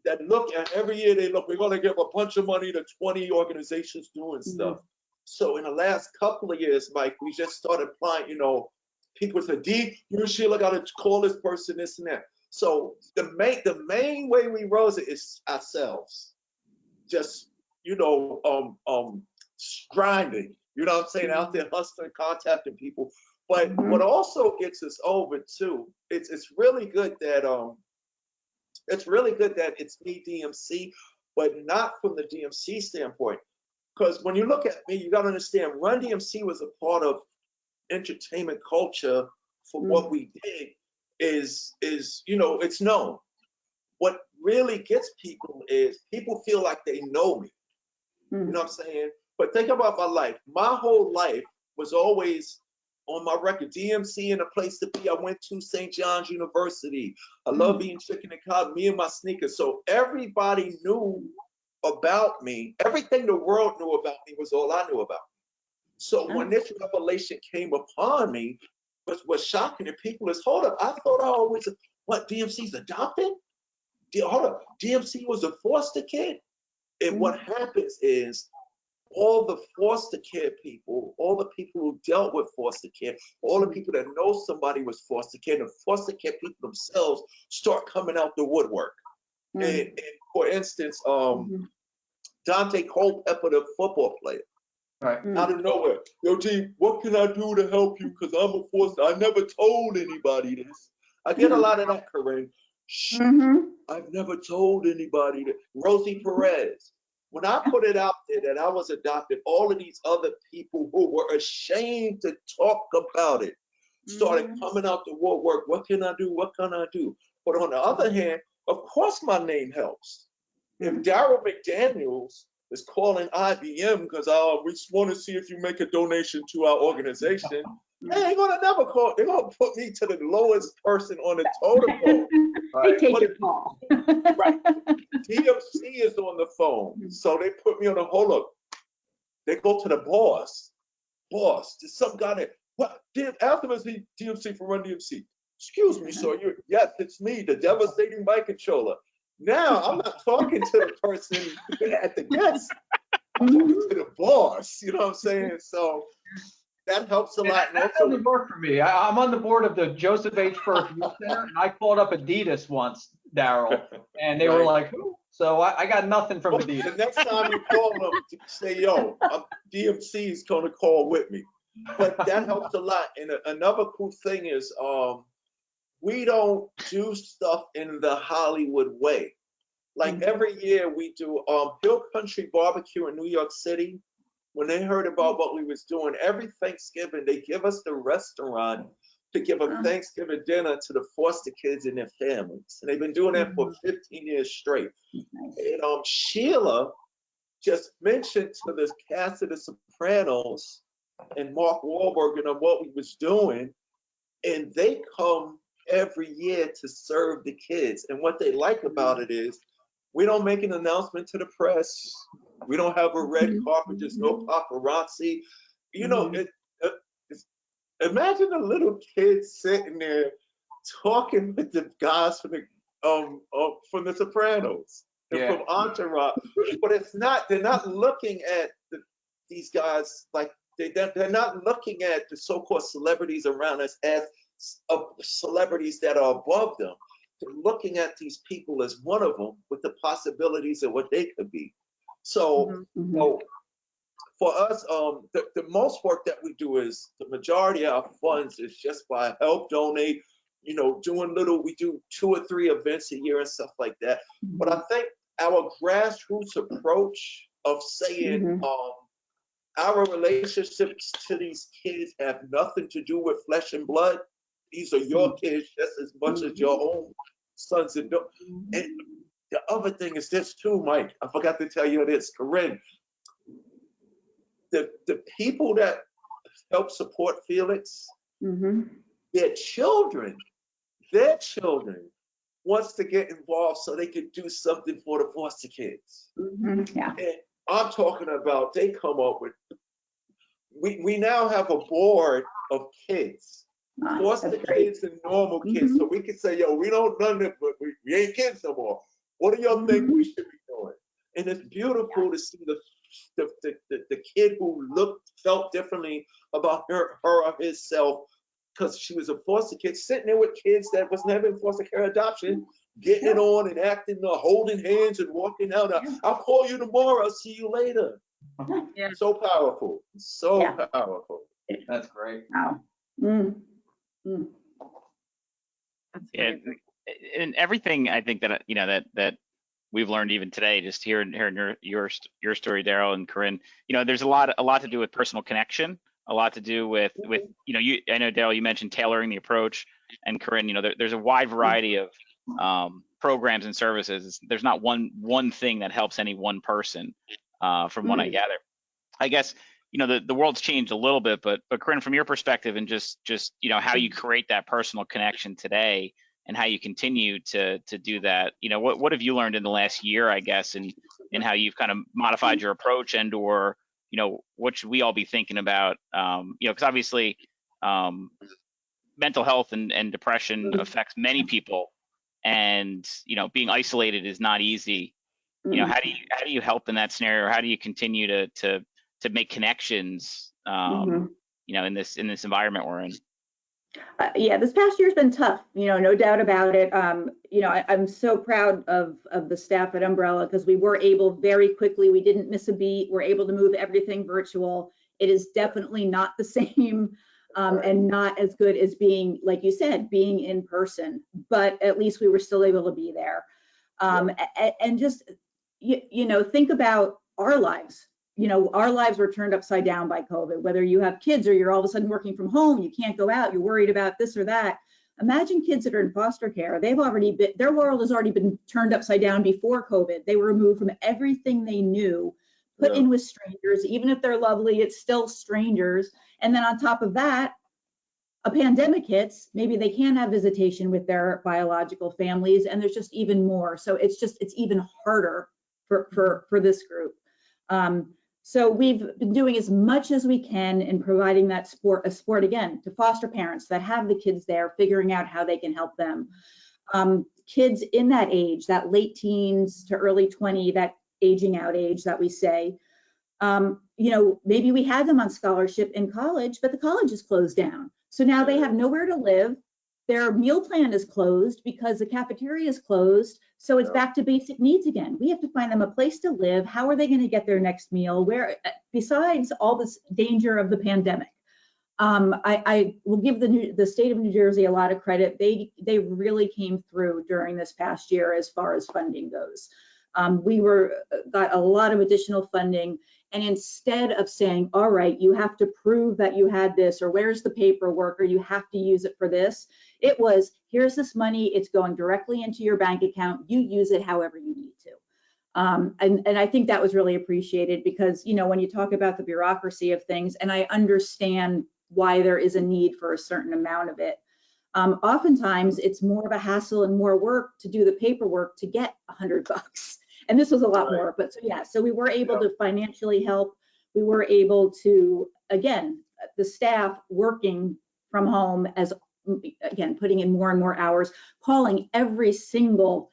that look at every year. They look. We're going to give a bunch of money to 20 organizations doing stuff. So in the last couple of years, Mike, we just started applying. You know, people said, "D, you and Sheila got to call this person, this and that." So the main way we rose it is ourselves, just, you know, grinding, you know what I'm saying, out there hustling, contacting people. But what also gets us over too, it's really good that it's me, DMC, but not from the DMC standpoint, because when you look at me, you got to understand, Run DMC was a part of entertainment culture for what we did. Is you know, it's known. What really gets people is people feel like they know me. You know what I'm saying? But think about my life. My whole life was always on my record. DMC and a place to be. I went to St. John's University. I love eating chicken and cob, me and my sneakers. So everybody knew about me. Everything the world knew about me was all I knew about. So when this revelation came upon me, what's shocking to people is, hold up, I thought I always, what, DMC's adopted? Hold up, DMC was a foster kid? And what happens is, all the foster care people, all the people who dealt with foster care, all the people that know somebody was foster care, the foster care people themselves start coming out the woodwork. And for instance, Dante Culpepper, the football player, out of nowhere, yo, G, what can I do to help you? Because I'm a foster. I never told anybody this. I get a lot of that, Corinne. I've never told anybody that. Rosie Perez. When I put it out there that I was adopted, all of these other people who were ashamed to talk about it started coming out the woodwork. What can I do? What can I do? But on the other hand, of course my name helps. If Daryl McDaniels is calling IBM because we just want to see if you make a donation to our organization, they ain't gonna never call. They're gonna put me to the lowest person on the totem pole. They take your call. Right. DMC is on the phone, so they put me on a hold up. They go to the boss. Boss, there's some guy there. What? After the DMC for Run DMC. Excuse me, sir. Yes, it's me, the devastating mic controller. Now I'm not talking to the person at the desk. I'm talking to the boss. You know what I'm saying? So that helps a lot. That doesn't work for me. I'm on the board of the Joseph H. First Youth Center, and I called up Adidas once, Daryl, and they were like, "Who?" So I got nothing from Adidas. The next time you call them, say, "Yo, DMC is going to call with me." But that helps a lot. And another cool thing is, we don't do stuff in the Hollywood way. Like every year we do Hill Country Barbecue in New York City. when they heard about what we was doing, every Thanksgiving, they give us the restaurant to give a Thanksgiving dinner to the foster kids and their families. And they've been doing that for 15 years straight. And Sheila just mentioned to the cast of The Sopranos and Mark Wahlberg and what we was doing, and they come every year to serve the kids. And what they like about it is we don't make an announcement to the press. We don't have a red carpet. There's no paparazzi. You know, imagine a little kid sitting there talking with the guys from the Sopranos and from Entourage. But they're not looking at these guys like they're not looking at the so-called celebrities around us as celebrities that are above them. They're looking at these people as one of them with the possibilities of what they could be. So, for us, the most work that we do is the majority of our funds is just by help, donate, you know, we do 2 or 3 events a year and stuff like that. But I think our grassroots approach of saying our relationships to these kids have nothing to do with flesh and blood. These are your kids just as much as your own sons and daughters. And the other thing is this too, Mike. I forgot to tell you this, Corinne. The people that help support Felix, their children wants to get involved so they can do something for the foster kids. And I'm talking about they come up with, we now have a board of kids, foster kids and normal kids. So we can say, yo, we don't none of it, but we ain't kids no more. What do y'all think we should be doing? And it's beautiful to see the kid who felt differently about her or himself because she was a foster kid, sitting there with kids that was never in foster care adoption, getting it on and acting, holding hands and walking out. I'll call you tomorrow. I'll see you later. So powerful. So powerful. That's great. Wow. And everything I think that, you know, that we've learned even today, just hearing your story, Daryl and Corinne, you know, there's a lot to do with personal connection, a lot to do with, you know, I know Daryl, you mentioned tailoring the approach, and Corinne, you know, there's a wide variety of programs and services. There's not one thing that helps any one person, from what I gather. I guess, you know, the world's changed a little bit, but Corinne, from your perspective and just you know, how you create that personal connection today and how you continue to do that, you know, what have you learned in the last year, I guess, and how you've kind of modified your approach, and or, you know, what should we all be thinking about? You know, because obviously mental health and depression affects many people, and, you know, being isolated is not easy. You know, how do you help in that scenario, or how do you continue to make connections, you know, in this environment we're in? Yeah, this past year's been tough, you know, no doubt about it. You know, I'm so proud of the staff at Embrella, because we were able very quickly, we didn't miss a beat, we're able to move everything virtual. It is definitely not the same and not as good as being, like you said, being in person, but at least we were still able to be there. And just, you know, think about our lives. You know, our lives were turned upside down by COVID, whether you have kids or you're all of a sudden working from home, you can't go out, you're worried about this or that. Imagine kids that are in foster care. Their world has already been turned upside down before COVID. They were removed from everything they knew, put in with strangers. Even if they're lovely, it's still strangers. And then on top of that, a pandemic hits, maybe they can't have visitation with their biological families, and there's just even more. So it's even harder for this group. So we've been doing as much as we can in providing that support again to foster parents that have the kids there, figuring out how they can help them. Kids in that age, that late teens to early 20, that aging out age that we say, you know, maybe we had them on scholarship in college, but the college is closed down. So now they have nowhere to live. Their meal plan is closed because the cafeteria is closed. So it's back to basic needs again. We have to find them a place to live. How are they going to get their next meal? Where, besides all this danger of the pandemic, I will give the state of New Jersey a lot of credit. They really came through during this past year as far as funding goes. We got a lot of additional funding. And instead of saying, all right, you have to prove that you had this, or where's the paperwork, or you have to use it for this, it was, here's this money, it's going directly into your bank account, you use it however you need to. And I think that was really appreciated because, you know, when you talk about the bureaucracy of things, and I understand why there is a need for a certain amount of it, oftentimes it's more of a hassle and more work to do the paperwork to get $100. And this was a lot more, but so yeah, so we were able to financially help. We were able to, again, the staff working from home as, again, putting in more and more hours, calling every single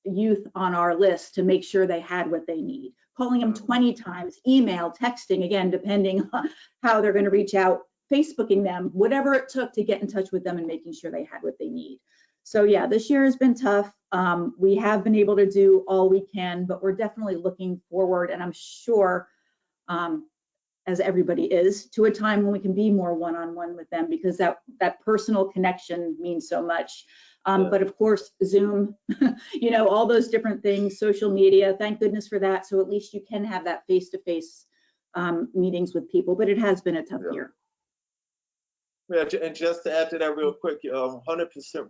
youth on our list to make sure they had what they need, calling them 20 times, email, texting, again, depending on how they're going to reach out, Facebooking them, whatever it took to get in touch with them and making sure they had what they need. So yeah, this year has been tough. We have been able to do all we can, but we're definitely looking forward, and I'm sure, as everybody is, to a time when we can be more one-on-one with them, because that personal connection means so much. But of course, Zoom, you know, all those different things, social media, thank goodness for that. So at least you can have that face-to-face meetings with people, but it has been a tough year. Yeah, and just to add to that real quick, 100%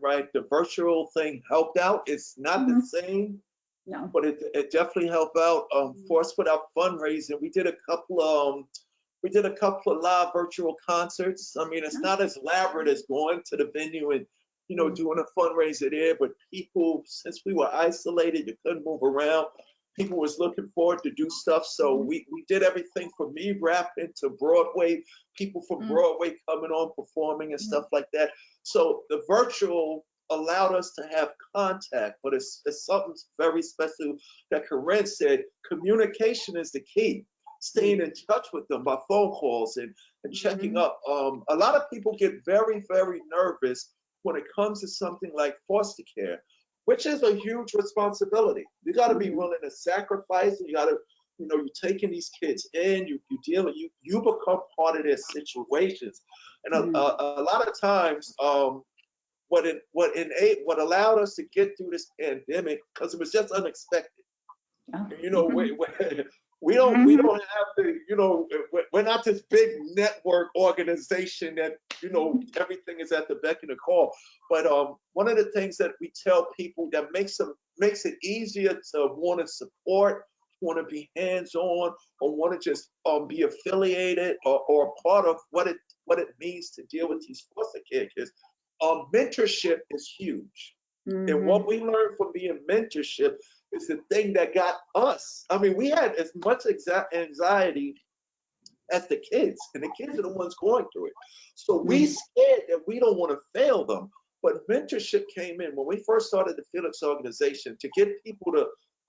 right. The virtual thing helped out. It's not the same, but it definitely helped out. For us with our fundraising, we did a couple of live virtual concerts. I mean, it's not as elaborate as going to the venue and, you know, doing a fundraiser there, but people, since we were isolated, you couldn't move around. People was looking forward to do stuff. So we did everything from me rapping to Broadway, people from Broadway coming on performing and stuff like that. So the virtual allowed us to have contact, but it's something very special that Corinne said, communication is the key. Staying in touch with them by phone calls and checking up. A lot of people get very, very nervous when it comes to something like foster care, which is a huge responsibility. You got to be willing to sacrifice. You got to, you know, you're taking these kids in, you become part of their situations. And a lot of times, what allowed us to get through this pandemic, because it was just unexpected. You know, we don't have to, you know, we're not this big network organization that, you know, everything is at the beck and the call. But one of the things that we tell people that makes it easier to want to support, want to be hands-on, or want to just be affiliated or part of what it means to deal with these foster care kids. Mentorship is huge. And what we learned from being mentorship is the thing that got us. I mean, we had as much anxiety as the kids, and the kids are the ones going through it. So we scared that we don't want to fail them. But mentorship came in when we first started the Felix organization to get people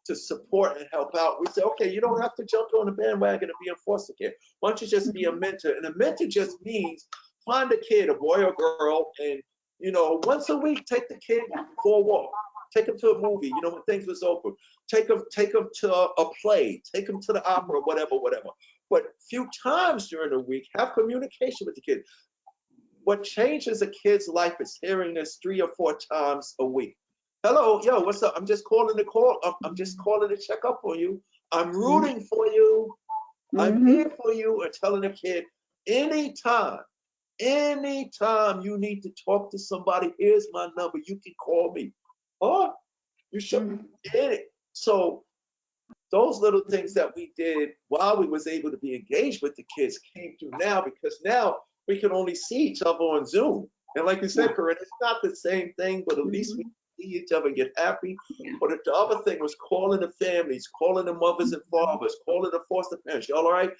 to support and help out. We said, okay, you don't have to jump on the bandwagon and be in foster care. Why don't you just be a mentor? And a mentor just means find a kid, a boy or girl, and, you know, once a week, take the kid for a walk. Take them to a movie, you know, when things was open. Take them to a play. Take them to the opera, whatever. But few times during the week, have communication with the kid. What changes a kid's life is hearing this 3 or 4 times a week. Hello, yo, what's up? I'm just calling to call. I'm just calling to check up on you. I'm rooting for you. I'm here for you. And telling the kid, anytime you need to talk to somebody, here's my number. You can call me. Oh, you should get it. So those little things that we did while we was able to be engaged with the kids came through now, because now we can only see each other on Zoom. And like you said, Corinne, it's not the same thing, but at least we see each other and get happy. But the other thing was calling the families, calling the mothers and fathers, calling the foster parents. Y'all all right?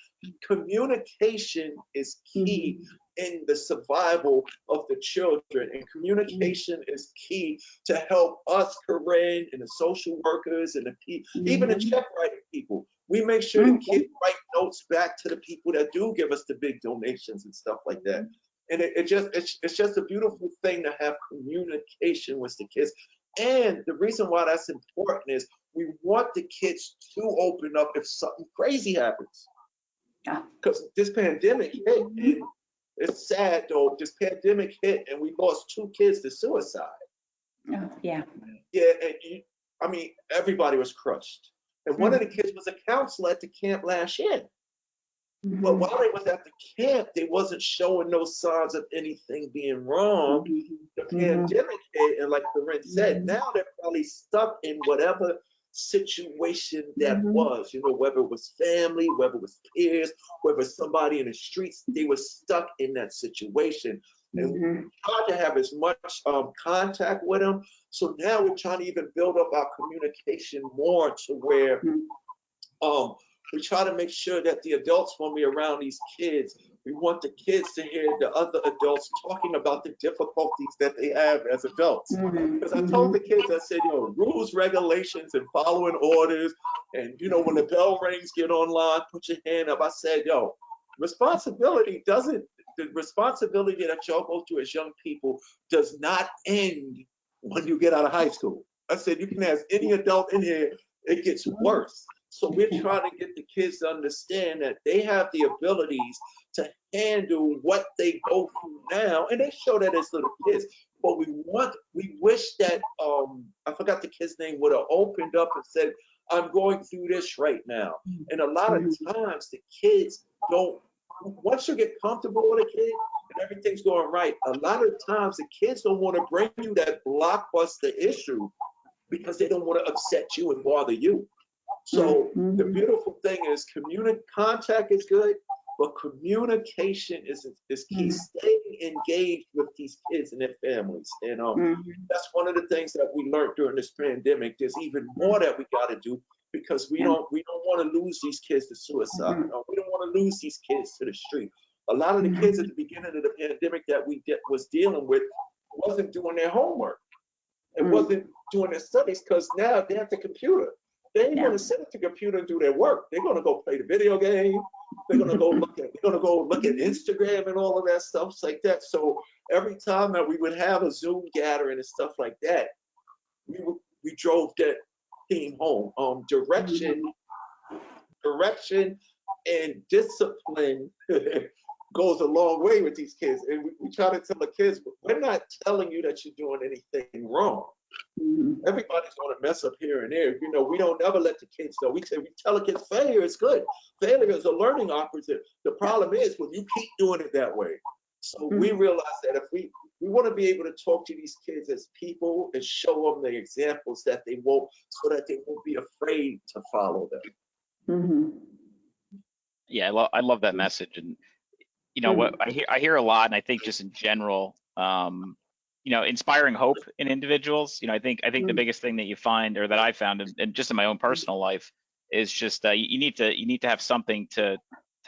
Communication is key in the survival of the children, and communication is key to help us, Corinne, and the social workers and the people, even the check writing people. We make sure the kids write notes back to the people that do give us the big donations and stuff like that. And it's just a beautiful thing to have communication with the kids. And the reason why that's important is we want the kids to open up if something crazy happens. Because this pandemic hit, and it's sad though, this pandemic hit and we lost 2 kids to suicide. Yeah. Yeah, and I mean, everybody was crushed. And one of the kids was a counselor at the camp last year. But while they was at the camp, they wasn't showing no signs of anything being wrong. The pandemic hit, and like Corinne said, now they're probably stuck in whatever situation that was, whether it was family, whether it was peers, whether it was somebody in the streets, they were stuck in that situation. And we tried to have as much contact with them. So now we're trying to even build up our communication more to where we try to make sure that the adults, when we're around these kids, we want the kids to hear the other adults talking about the difficulties that they have as adults. Because I told the kids, I said, rules, regulations, and following orders. And, when the bell rings, get online, put your hand up. I said, the responsibility that y'all go through as young people does not end when you get out of high school. I said, you can ask any adult in here, it gets worse. So we're trying to get the kids to understand that they have the abilities to handle what they go through now, and they show that as little kids. But we wish that I forgot the kid's name, would have opened up and said, I'm going through this right now. And a lot of times the kids don't. Once you get comfortable with a kid and everything's going right, a lot of times the kids don't want to bring you that blockbuster issue because they don't want to upset you and bother you. So the beautiful thing is contact is good, but communication is key. Staying engaged with these kids and their families. And that's one of the things that we learned during this pandemic. There's even more that we got to do because we don't want to lose these kids to suicide. We don't want to lose these kids to the street. A lot of the kids at the beginning of the pandemic that we was dealing with wasn't doing their homework. It wasn't doing their studies because now they have the computer. They ain't going to sit at the computer and do their work. They're going to go play the video game. They're going to go look at Instagram and all of that stuff like that. So every time that we would have a Zoom gathering and stuff like that, we drove that theme home. Direction and discipline goes a long way with these kids. And we try to tell the kids, we're not telling you that you're doing anything wrong. Everybody's going to mess up here and there. We don't ever let the kids know. We tell the kids failure is good. Failure is a learning opportunity. The problem is when you keep doing it that way. So we realize that if we want to be able to talk to these kids as people and show them the examples that they won't, so that they won't be afraid to follow them. Yeah, I love that message. And what I hear a lot, and I think just in general, inspiring hope in individuals. I think the biggest thing that you find, or that I found, and just in my own personal life, is just you need to have something to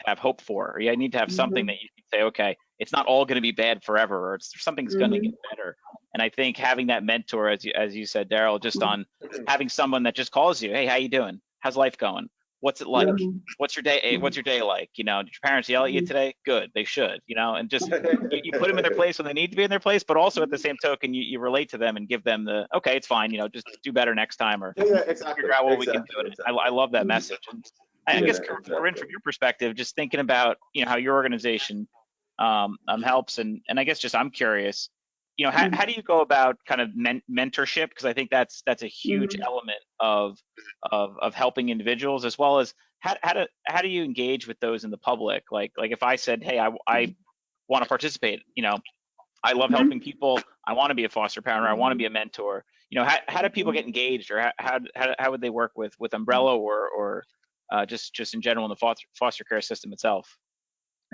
have hope for. Or you need to have something that you can say, okay, it's not all going to be bad forever, or something's going to get better. And I think having that mentor, as you said, Daryl, just on having someone that just calls you, hey, how you doing? How's life going? What's it like? What's your day? What's your day like? Did your parents yell at you today? Good, they should. And just you put them in their place when they need to be in their place, but also at the same token, you relate to them and give them the, okay, it's fine. Just do better next time, or figure out what we can do. I love that message. And I guess, Corinne, from your perspective, just thinking about how your organization helps, and I guess just I'm curious, how do you go about kind of mentorship? Because I think that's a huge element of helping individuals, as well as how do you engage with those in the public? Like if I said, hey, I want to participate, I love helping people, I want to be a foster parent, or I want to be a mentor. How do people get engaged, or how would they work with Embrella or just in general in the foster care system itself?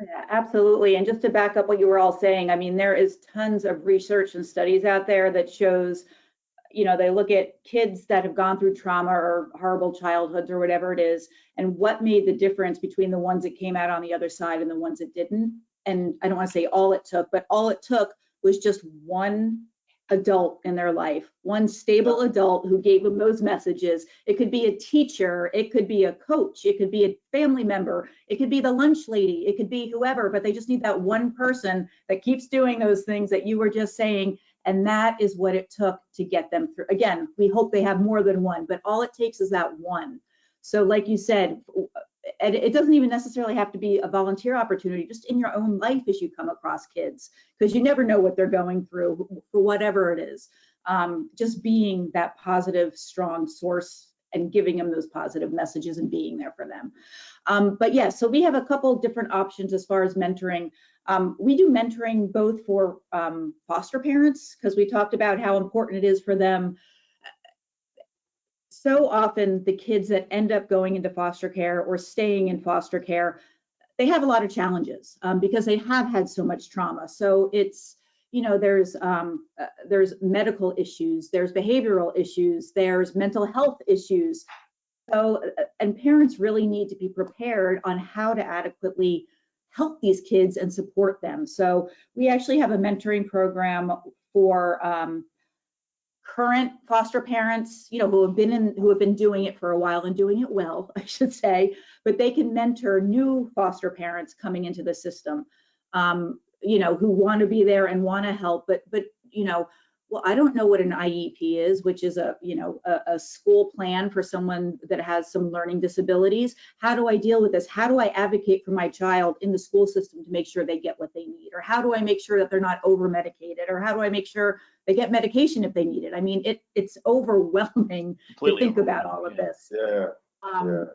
Yeah, absolutely. And just to back up what you were all saying, I mean, there is tons of research and studies out there that shows, they look at kids that have gone through trauma or horrible childhoods or whatever it is, and what made the difference between the ones that came out on the other side and the ones that didn't. And I don't want to say all it took, but all it took was just one adult in their life, one stable adult who gave them those messages. It could be a teacher, it could be a coach, it could be a family member, it could be the lunch lady, it could be whoever, but they just need that one person that keeps doing those things that you were just saying. And that is what it took to get them through. Again, we hope they have more than one, but all it takes is that one. So like you said, and it doesn't even necessarily have to be a volunteer opportunity, just in your own life as you come across kids, because you never know what they're going through for whatever it is. just being that positive, strong source and giving them those positive messages and being there for them. But yeah, so we have a couple different options as far as mentoring. We do mentoring both for foster parents, because we talked about how important it is for them. So often the kids that end up going into foster care or staying in foster care, they have a lot of challenges because they have had so much trauma. So it's, you know, there's medical issues, there's behavioral issues, there's mental health issues. So, and parents really need to be prepared on how to adequately help these kids and support them. So we actually have a mentoring program for current foster parents, you know, who have been doing it for a while and doing it well, I should say, but they can mentor new foster parents coming into the system, you know, who want to be there and want to help, but you know, well, I don't know what an IEP is, which is a school plan for someone that has some learning disabilities. How do I deal with this? How do I advocate for my child in the school system to make sure they get what they need? Or how do I make sure that they're not over medicated? Or how do I make sure they get medication if they need it? I mean, it's overwhelming to think about all of this.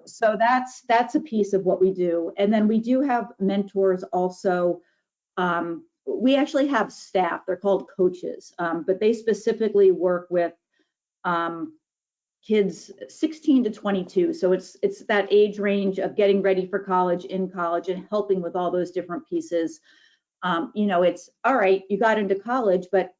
So that's a piece of what we do. And then we do have mentors also. We actually have staff, they're called coaches, but they specifically work with kids 16 to 22. So it's that age range of getting ready for college, in college, and helping with all those different pieces. You know, it's all right, you got into college, but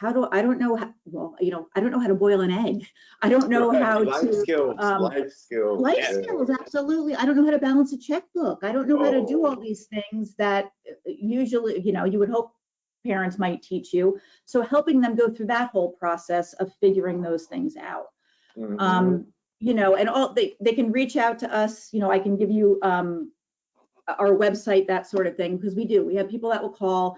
I don't know how, well, you know, I don't know how to boil an egg. I don't know how life to skills, life skills, absolutely. I don't know how to balance a checkbook. I don't know how to do all these things that usually, you know, you would hope parents might teach you. So helping them go through that whole process of figuring those things out. You know, and all they can reach out to us. You know, I can give you our website, that sort of thing, because we have people that will call.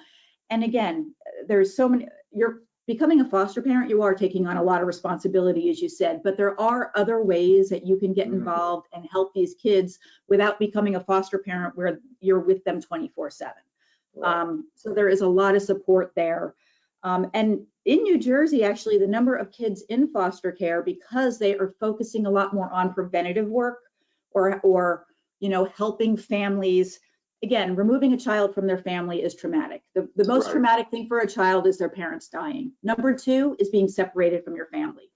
And again, there's so many, you're becoming a foster parent, you are taking on a lot of responsibility, as you said, but there are other ways that you can get involved and help these kids without becoming a foster parent where you're with them 24/7. So there is a lot of support there. And in New Jersey, actually, the number of kids in foster care, because they are focusing a lot more on preventative work or you know, helping families. Again, removing a child from their family is traumatic. The most traumatic thing for a child is their parents dying. Number two is being separated from your family.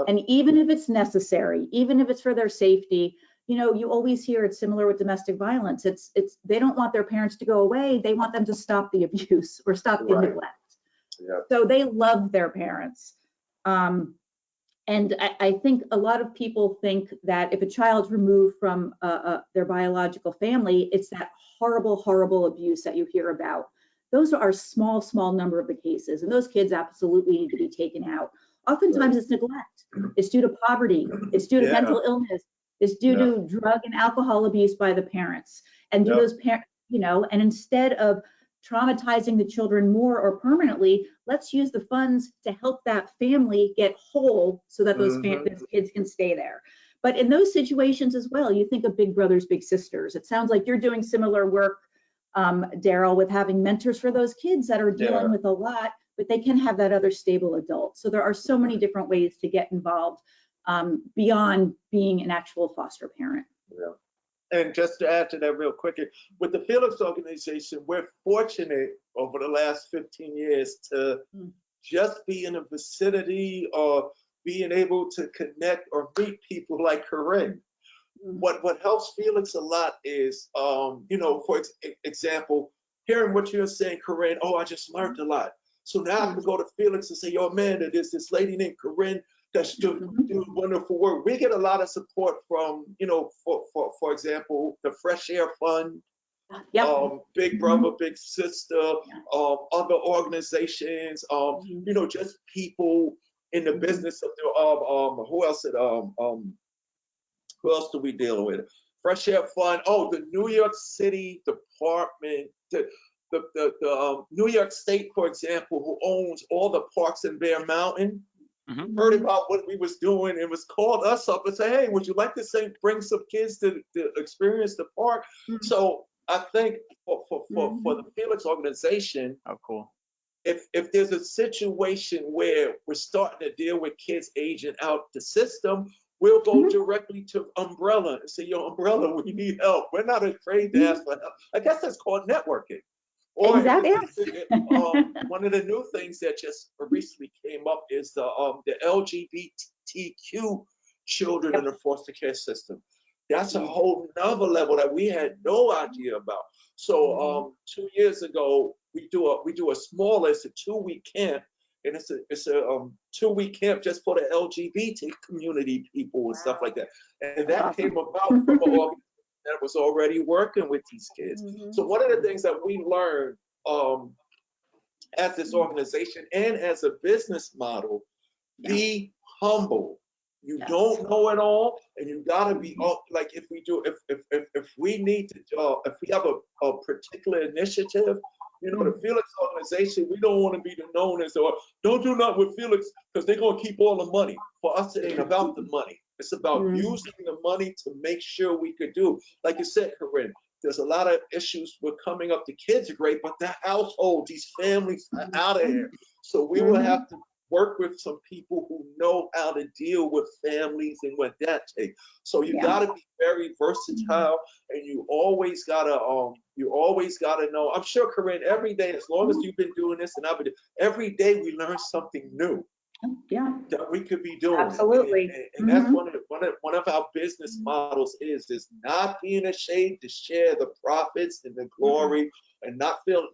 And even if it's necessary, even if it's for their safety, you know, you always hear it's similar with domestic violence. It's they don't want their parents to go away. They want them to stop the abuse or stop the neglect. So they love their parents. And I think a lot of people think that if a child's removed from their biological family, it's that horrible, horrible abuse that you hear about. Those are a small number of the cases, and those kids absolutely need to be taken out. Oftentimes it's neglect. It's due to poverty. It's due to mental illness. It's due to drug and alcohol abuse by the parents. And do those parents, you know, and instead of traumatizing the children more or permanently, let's use the funds to help that family get whole so that those kids can stay there. But in those situations as well, you think of big brothers, big sisters. It sounds like you're doing similar work, Daryl, with having mentors for those kids that are dealing with a lot, but they can have that other stable adult. So there are so many different ways to get involved beyond being an actual foster parent. And just to add to that real quickly, with the Felix organization, we're fortunate over the last 15 years to just be in a vicinity or being able to connect or meet people like Corinne. What helps Felix a lot is, you know, for example, hearing what you're saying, Corinne, oh, I just learned a lot. So now I can go to Felix and say, yo, man, there's this lady named Corinne that's doing wonderful work. We get a lot of support from, you know, for example, the Fresh Air Fund, Big Brother, Big Sister, other organizations, you know, just people in the business of the, who else do we deal with? Fresh Air Fund, the New York City Department, the New York State, for example, who owns all the parks in Bear Mountain, heard about what we was doing and was called us up and say, hey, would you like to bring some kids to experience the park? So I think for the Felix organization, if there's a situation where we're starting to deal with kids aging out the system, we'll go directly to Embrella and say, yo, Embrella, we need help. We're not afraid to ask for help. I guess that's called networking. Or Exactly. one of the new things that just recently came up is the LGBTQ children in the foster care system. That's a whole nother level that we had no idea about. So 2 years ago, we do a smaller, it's a 2-week camp, and it's a 2-week camp just for the LGBT community people and stuff like that. And that came about from an organization that was already working with these kids. So one of the things that we learned as this organization and as a business model, be humble. You don't know it all, and you gotta be like if we need to if we have a particular initiative, the Felix organization, we don't want to be known as don't do nothing with Felix because they're gonna keep all the money. For us, it ain't about the money. It's about using the money to make sure we could do. Like you said, Corinne, there's a lot of issues with coming up. The kids are great, but the household, these families are out of here. So we will have to work with some people who know how to deal with families and what that takes. So you gotta be very versatile, and you always gotta know. I'm sure, Corinne, every day, as long as you've been doing this, and every day we learn something new. That we could be doing. Absolutely. And that's one of our business models is not being ashamed to share the profits and the glory, and not feel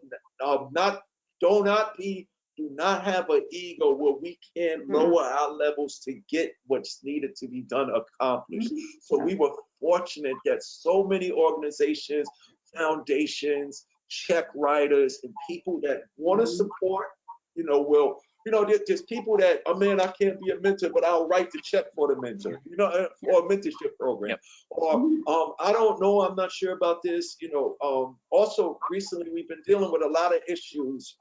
do not have an ego where we can lower our levels to get what's needed to be done accomplished. So we were fortunate that so many organizations, foundations, check writers, and people that want to support, there's people that, man, I can't be a mentor, but I'll write the check for the mentor, or a mentorship program. Or I don't know, I'm not sure about this. Also recently we've been dealing with a lot of issues,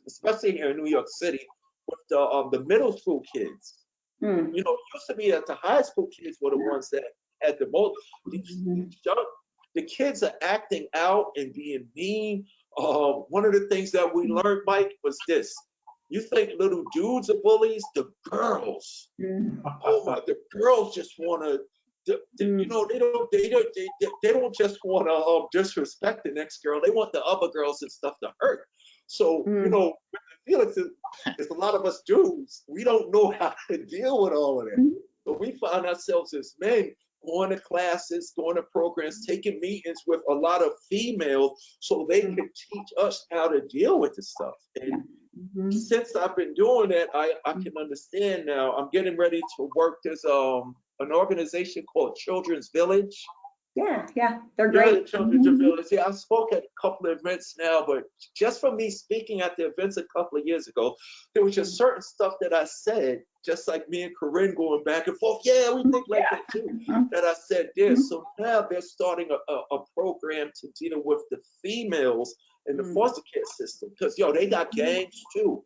especially here in New York City, with the middle school kids. It used to be that the high school kids were the ones that had the most. The kids are acting out and being mean. One of the things that we learned, Mike, was this. You think little dudes are bullies? The girls. Oh my, the girls just want to. They don't just want to disrespect the next girl. They want the other girls and stuff to hurt. So with Felix, it's a lot of us dudes. We don't know how to deal with all of that. So we find ourselves as men going to classes, going to programs, taking meetings with a lot of females so they can teach us how to deal with this stuff. And since I've been doing that, I can understand now. I'm getting ready to work. There's an organization called Children's Village. They're great. Children's Village. I spoke at a couple of events now, but just from me speaking at the events a couple of years ago, there was just certain stuff that I said, just like me and Corinne going back and forth. Yeah, we think like that too. That I said this. So now they're starting a program to deal with the females in the foster care system, because they got gangs too,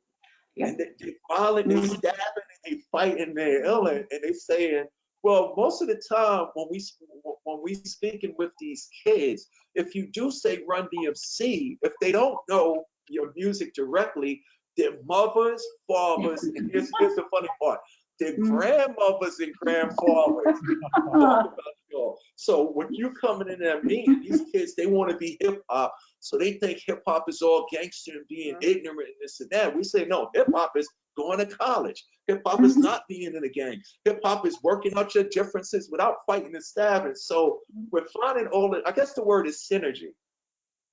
and they violent, they stabbing, and they fighting, they're ill, and they saying, well, most of the time when we speaking with these kids, if you do say Run DMC, if they don't know your music directly, their mothers, fathers, and here's the funny part, their grandmothers and grandfathers talk about y'all. So when you coming in there meeting, these kids, they want to be hip hop, so they think hip hop is all gangster and being ignorant and this and that. We say no, hip hop is going to college. Hip hop is not being in a gang. Hip hop is working out your differences without fighting and stabbing. So we're finding I guess the word is synergy.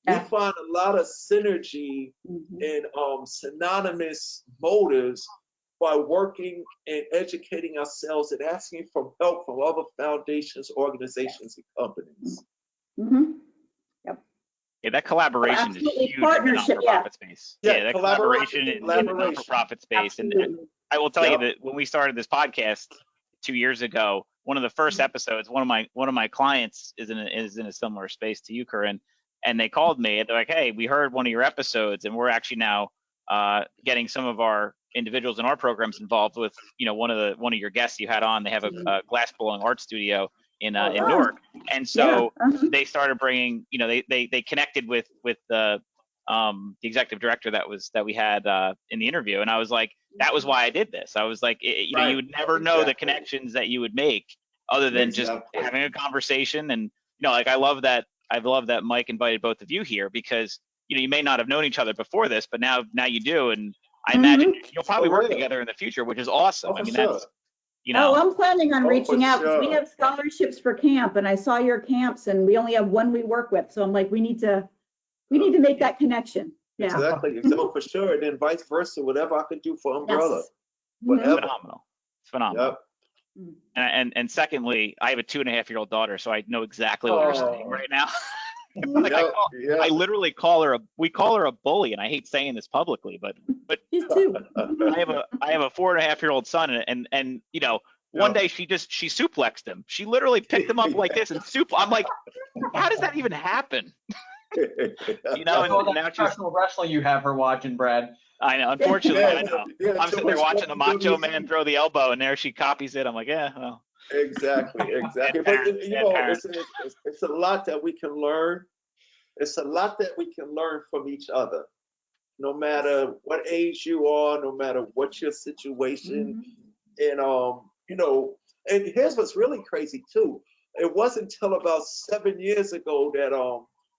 We find a lot of synergy and synonymous motives by working and educating ourselves and asking for help from other foundations, organizations, and companies. Yeah, that collaboration is huge in the not-for-profit space. That collaboration in the not-for-profit space. And I will tell you that when we started this podcast 2 years ago, one of the first episodes, one of my clients is in a similar space to you, Corinne, and they called me and they're like, "Hey, we heard one of your episodes, and we're actually now getting some of our individuals in our programs involved with one of your guests you had on. They have a glass blowing art studio in Newark, and so they started bringing, they connected with the the executive director that we had in the interview, and I was like, that was why I did this. I was like, you know, you would never know the connections that you would make other than just having a conversation. And you know, like I love that Mike invited both of you here because you know you may not have known each other before this, but now you do, and I imagine you'll probably work together in the future, which is awesome. I mean, that's, you know. Oh, I'm planning on reaching out because we have scholarships for camp, and I saw your camps, and we only have one we work with, so I'm like, we need to make that connection. Yeah. Exactly. So for sure, and then vice versa, whatever I could do for Embrella, whatever. It's phenomenal. Yep. And secondly, I have a 2.5-year-old daughter, so I know exactly what you're saying right now. Like I literally call her we call her a bully, and I hate saying this publicly, but You too. I have a 4.5-year-old son, and you know, one day she suplexed him. She literally picked him up like this and I'm like, how does that even happen? You know, and now professional wrestling you have her watching, Brad. I know, unfortunately, I know. I'm sitting there watching the Macho Man throw the elbow, and there she copies it. I'm like, yeah, well. Exactly. But you know, it's a lot that we can learn. It's a lot that we can learn from each other, no matter what age you are, no matter what your situation. And you know, and here's what's really crazy too. It wasn't until about 7 years ago that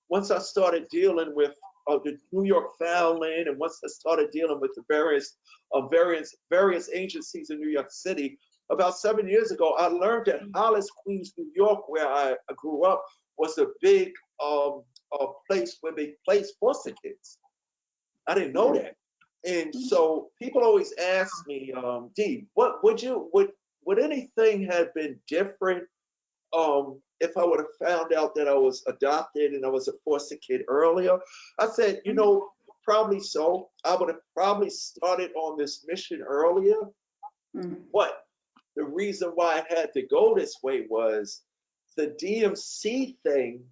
once I started dealing with the New York Foundland, and once I started dealing with the various agencies in New York City, about 7 years ago, I learned that Hollis, Queens, New York, where I grew up, was a big place where they placed foster kids. I didn't know that. And so people always ask me, Dee, what would anything have been different if I would have found out that I was adopted and I was a foster kid earlier? I said, you know, probably so. I would have probably started on this mission earlier. But the reason why I had to go this way was the DMC thing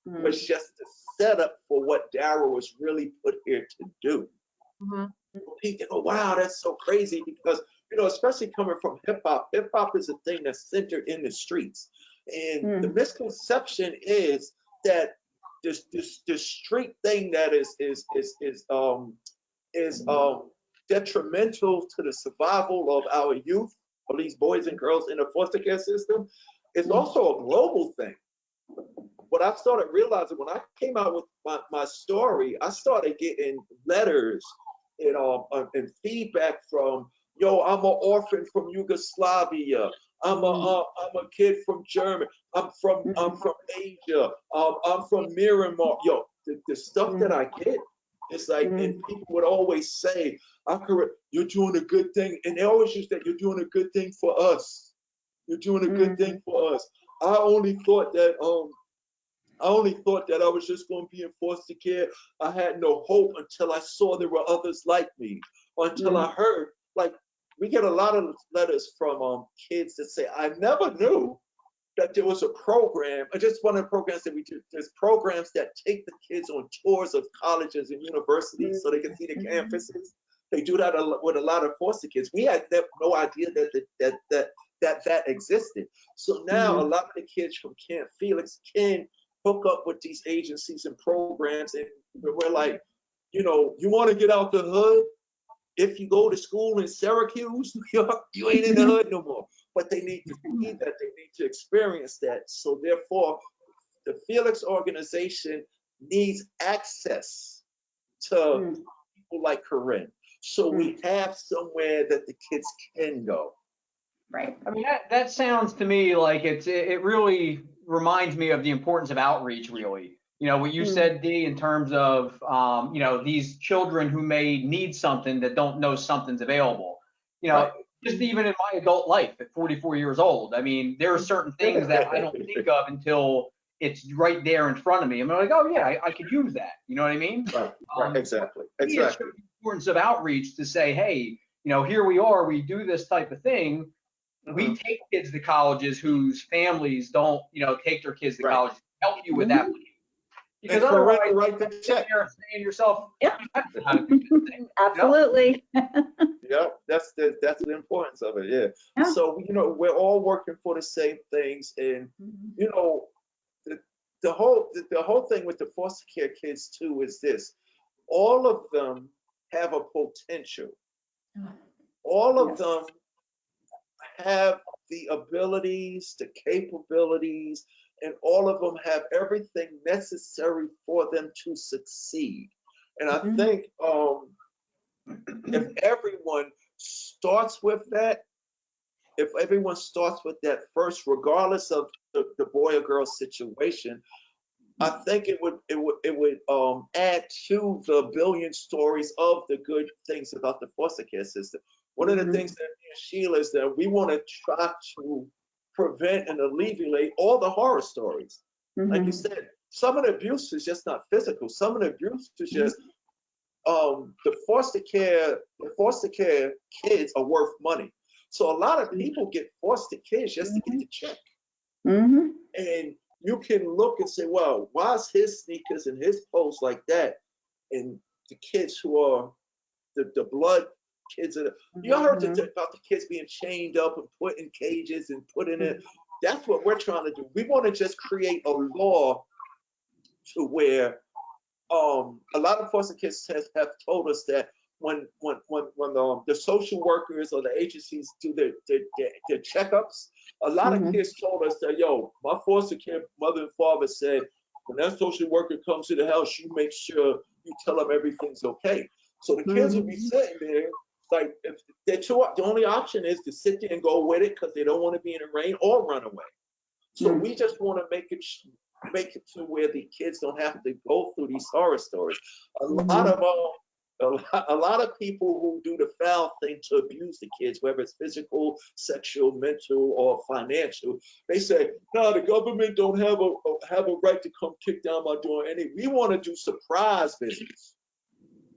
was just a setup for what Daryl was really put here to do. People go, wow, that's so crazy, because, you know, especially coming from hip hop is a thing that's centered in the streets. And the misconception is that this street thing that is detrimental to the survival of our youth, of these boys and girls in the foster care system, is also a global thing. What I started realizing when I came out with my story, I started getting letters and feedback from, yo, I'm an orphan from Yugoslavia. I'm a kid from Germany. I'm from Asia. I'm from Myanmar. Yo, the stuff that I get, it's like, and people would always say, you're doing a good thing. And they always use that, you're doing a good thing for us. You're doing a good thing for us. I only thought that I was just going to be in foster care. I had no hope until I saw there were others like me, until I heard, like, we get a lot of letters from kids that say, I never knew that there was a program. Just one of the programs that we do. There's programs that take the kids on tours of colleges and universities so they can see the campuses. They do that with a lot of foster kids. We had no idea that existed. So now a lot of the kids from Camp Felix can hook up with these agencies and programs, and we're like, you know, you want to get out the hood? If you go to school in Syracuse, New York, you ain't in the hood no more. But they need to see that, they need to experience that. So therefore, the Felix organization needs access to people like Corinne. So we have somewhere that the kids can go. Right. I mean, that sounds to me like it really reminds me of the importance of outreach, really. You know, what you said, Dee, in terms of, you know, these children who may need something that don't know something's available. You know, just even in my adult life at 44 years old, I mean, there are certain things that I don't think of until it's right there in front of me. I'm like, oh, yeah, I could use that. You know what I mean? Right. Exactly. It's the importance of outreach to say, hey, you know, here we are, we do this type of thing. We take kids to colleges whose families don't, you know, take their kids to college, help you with that. Because otherwise, write the check. You're saying to yourself, Absolutely. Yeah, that's the importance of it. Yeah. So, you know, we're all working for the same things, and you know, the whole thing with the foster care kids too is this: all of them have a potential. All of them have the abilities, the capabilities, and all of them have everything necessary for them to succeed. And I think if everyone starts with that, if everyone starts with that first, regardless of the boy or girl situation, I think it would add to the billion stories of the good things about the foster care system. One of the things that me and Sheila is that we want to try to prevent and alleviate all the horror stories. Like you said, some of the abuse is just not physical. Some of the abuse is just the foster care kids are worth money. So a lot of people get foster kids just to get the check. And you can look and say, well, why is his sneakers and his clothes like that? And the kids who are the blood kids, you heard about the kids being chained up and put in cages and put in it. That's what we're trying to do. We want to just create a law to where a lot of foster kids have told us that when the social workers or the agencies do their checkups, a lot of kids told us that, yo, my foster care mother and father said, when that social worker comes to the house, you make sure you tell them everything's okay. So the kids will be sitting there, like, if the only option is to sit there and go with it because they don't want to be in the rain or run away. So we just want to make it to where the kids don't have to go through these horror stories. A lot of people who do the foul thing to abuse the kids, whether it's physical, sexual, mental, or financial, they say, no, the government don't have a right to come kick down my door. And we want to do surprise visits.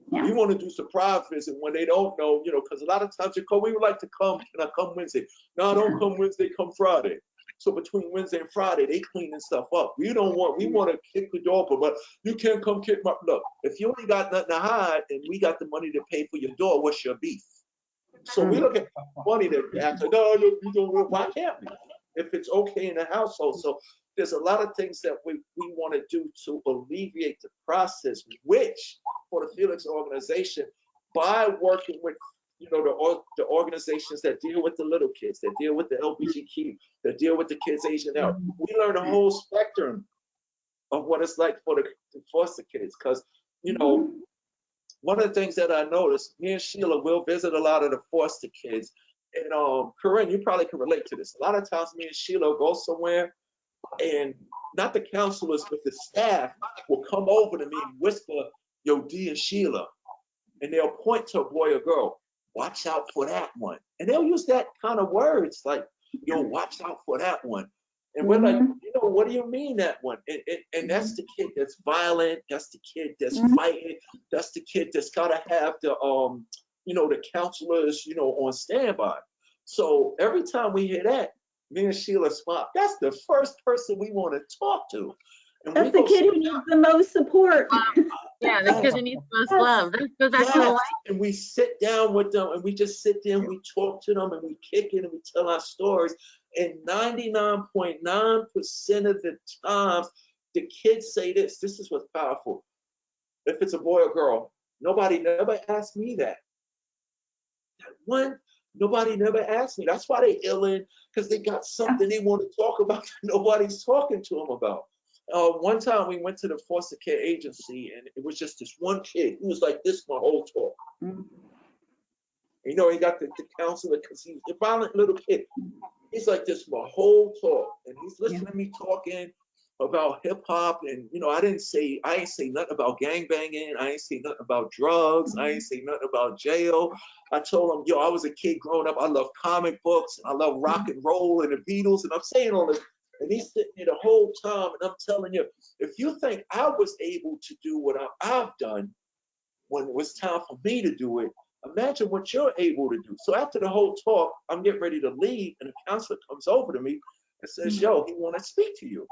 We want to do surprise visit when they don't know, because a lot of times we would like to come. Can I come Wednesday? No, don't come Wednesday, come Friday. So between Wednesday and Friday, they cleaning stuff up. We want to kick the door open, but you can't come kick my, look, if you ain't got nothing to hide and we got the money to pay for your door, what's your beef? So we look at money that after, no, you don't, why can't we? If it's okay in the household. So there's a lot of things that we want to do to alleviate the process, which for the Felix organization, by working with the organizations that deal with the little kids, that deal with the LGBTQ, that deal with the kids aging out. We learn a whole spectrum of what it's like for the foster kids. Because, one of the things that I noticed, me and Sheila will visit a lot of the foster kids. And Corinne, you probably can relate to this. A lot of times me and Sheila go somewhere and not the counselors, but the staff will come over to me and whisper, yo, D and Sheila. And they'll point to a boy or girl. Watch out for that one. And they'll use that kind of words like, yo, watch out for that one. And we're like, what do you mean that one? And that's the kid that's violent. That's the kid that's fighting. That's the kid that's got to have the counselors, on standby. So every time we hear that, me and Sheila smile. That's the first person we want to talk to. And that's the kid who needs the most support. Yeah, the kid who needs the most love. That goes back to the life. And we sit down with them and we just sit there and we talk to them and we kick it and we tell our stories. And 99.9% of the times, the kids say this. This is what's powerful. If it's a boy or girl, nobody never asked me that. Nobody never asked me. That's why they ill because they got something they want to talk about that nobody's talking to them about. One time we went to the foster care agency and it was just this one kid. He was like this my whole talk. He got the counselor because he's a violent little kid. He's like this my whole talk. And he's listening to me talking about hip hop. And, I ain't say nothing about gang banging. I ain't say nothing about drugs. I ain't say nothing about jail. I told him, I was a kid growing up. I love comic books. I love rock and roll and the Beatles. And I'm saying all this. And he's sitting there the whole time, and I'm telling you, if you think I was able to do what I've done when it was time for me to do it, imagine what you're able to do. So after the whole talk, I'm getting ready to leave, and the counselor comes over to me and says, yo, he want to speak to you.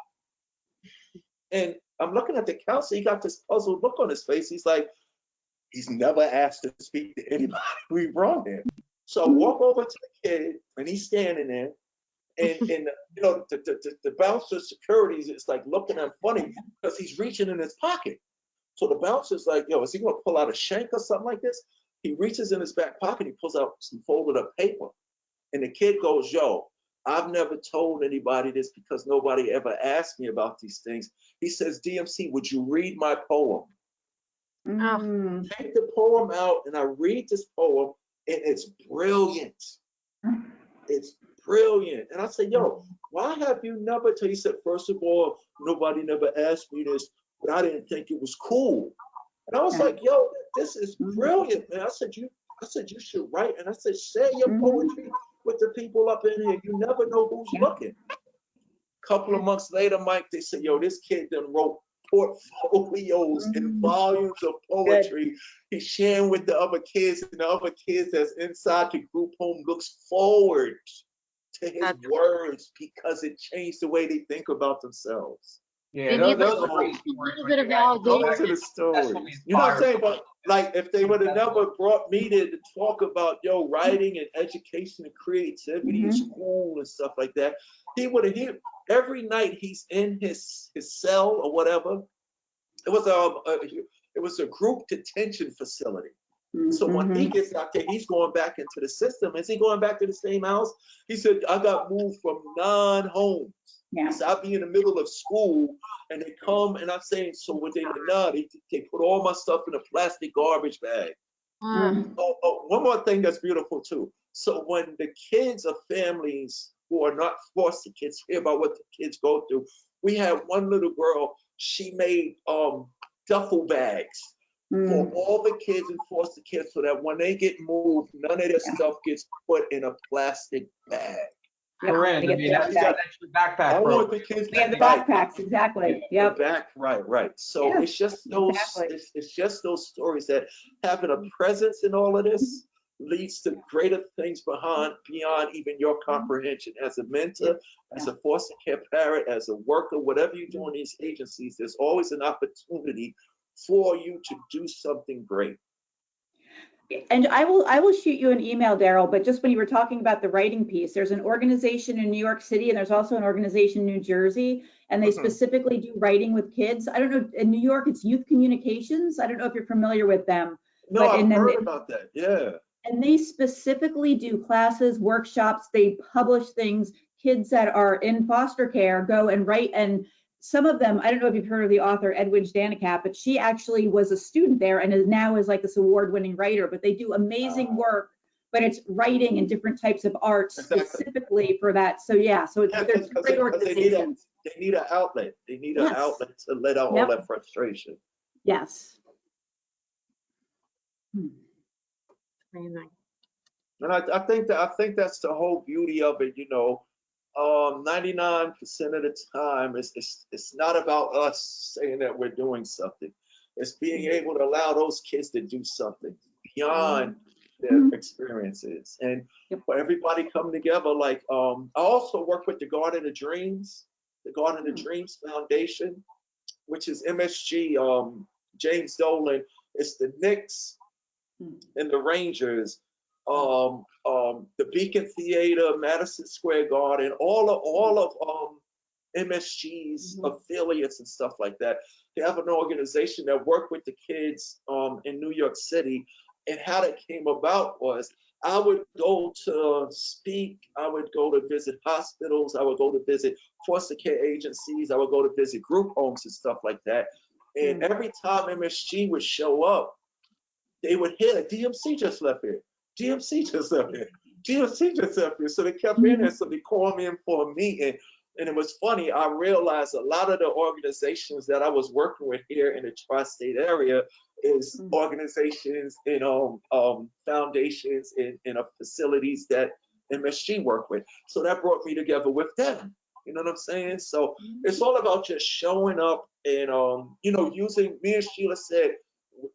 And I'm looking at the counselor. He got this puzzled look on his face. He's like, he's never asked to speak to anybody we brought him. So I walk over to the kid, and he's standing there. And the bouncer security is like looking at him funny because he's reaching in his pocket. So the bouncer's like, yo, is he gonna pull out a shank or something like this? He reaches in his back pocket, he pulls out some folded up paper. And the kid goes, yo, I've never told anybody this because nobody ever asked me about these things. He says, DMC, would you read my poem? Mm. Take the poem out and I read this poem and it's brilliant. It's brilliant. And I said, yo, why have you never told? He said, first of all, nobody never asked me this, but I didn't think it was cool. And I was like, yo, this is brilliant, man. I said, you should write. And I said, share your poetry with the people up in here. You never know who's looking. A couple of months later, Mike, they said, yo, this kid done wrote portfolios and volumes of poetry. Good. He's sharing with the other kids, and the other kids that's inside the group home looks forward to his words because it changed the way they think about themselves. Yeah, those are great stories. Those are the stories. You know what I'm saying? But like, if they would have never brought me to talk about writing and education and creativity in school and stuff like that, he would have. Every night he's in his cell or whatever. It was a group detention facility. So when he gets out there, he's going back into the system. Is he going back to the same house? He said, I got moved from 9 homes. Yeah. So I'll be in the middle of school and they come and I'm saying, so when they put all my stuff in a plastic garbage bag. One more thing that's beautiful too. So when the kids of families who are not foster kids hear about what the kids go through, we had one little girl, she made duffel bags for all the kids in foster care so that when they get moved, none of their stuff gets put in a plastic bag. Corinne, that's actually backpack. I want the kids. We have the backpacks, exactly. Yep. Right. So it's just those. It's just those stories that having a presence in all of this leads to greater things beyond even your comprehension. As a mentor, as a foster care parent, as a worker, whatever you do in these agencies, there's always an opportunity for you to do something great. And I will shoot you an email, Daryl, but just when you were talking about the writing piece, there's an organization in New York City and there's also an organization in New Jersey, and they specifically do writing with kids. I don't know, in New York, it's Youth Communications. I don't know if you're familiar with them. No, I've heard about that, yeah. And they specifically do classes, workshops, they publish things. Kids that are in foster care go and write, and some of them, I don't know if you've heard of the author Edwidge Danicap, but she actually was a student there and is now like this award-winning writer, but they do amazing work, but it's writing and different types of art specifically for that. So there's great organizations. They need an outlet. They need an outlet to let out all that frustration. Yes. Amazing. And I think that's the whole beauty of it, 99% of the time, it's not about us saying that we're doing something. It's being able to allow those kids to do something beyond their experiences. And for everybody coming together, like I also work with the Garden of Dreams, the Garden of Dreams Foundation, which is MSG, James Dolan. It's the Knicks and the Rangers. The Beacon Theater, Madison Square Garden, all of MSG's affiliates and stuff like that. They have an organization that work with the kids in New York City. And how that came about was I would go to speak, I would go to visit hospitals, I would go to visit foster care agencies, I would go to visit group homes and stuff like that. And every time MSG would show up, they would hear DMC just left here. DMC just up here. DMC just up here. So they kept in there. So they called me in for a meeting. And it was funny. I realized a lot of the organizations that I was working with here in the tri-state area is organizations and foundations and facilities that MSG work with. So that brought me together with them. You know what I'm saying? So it's all about just showing up and using. Me and Sheila said,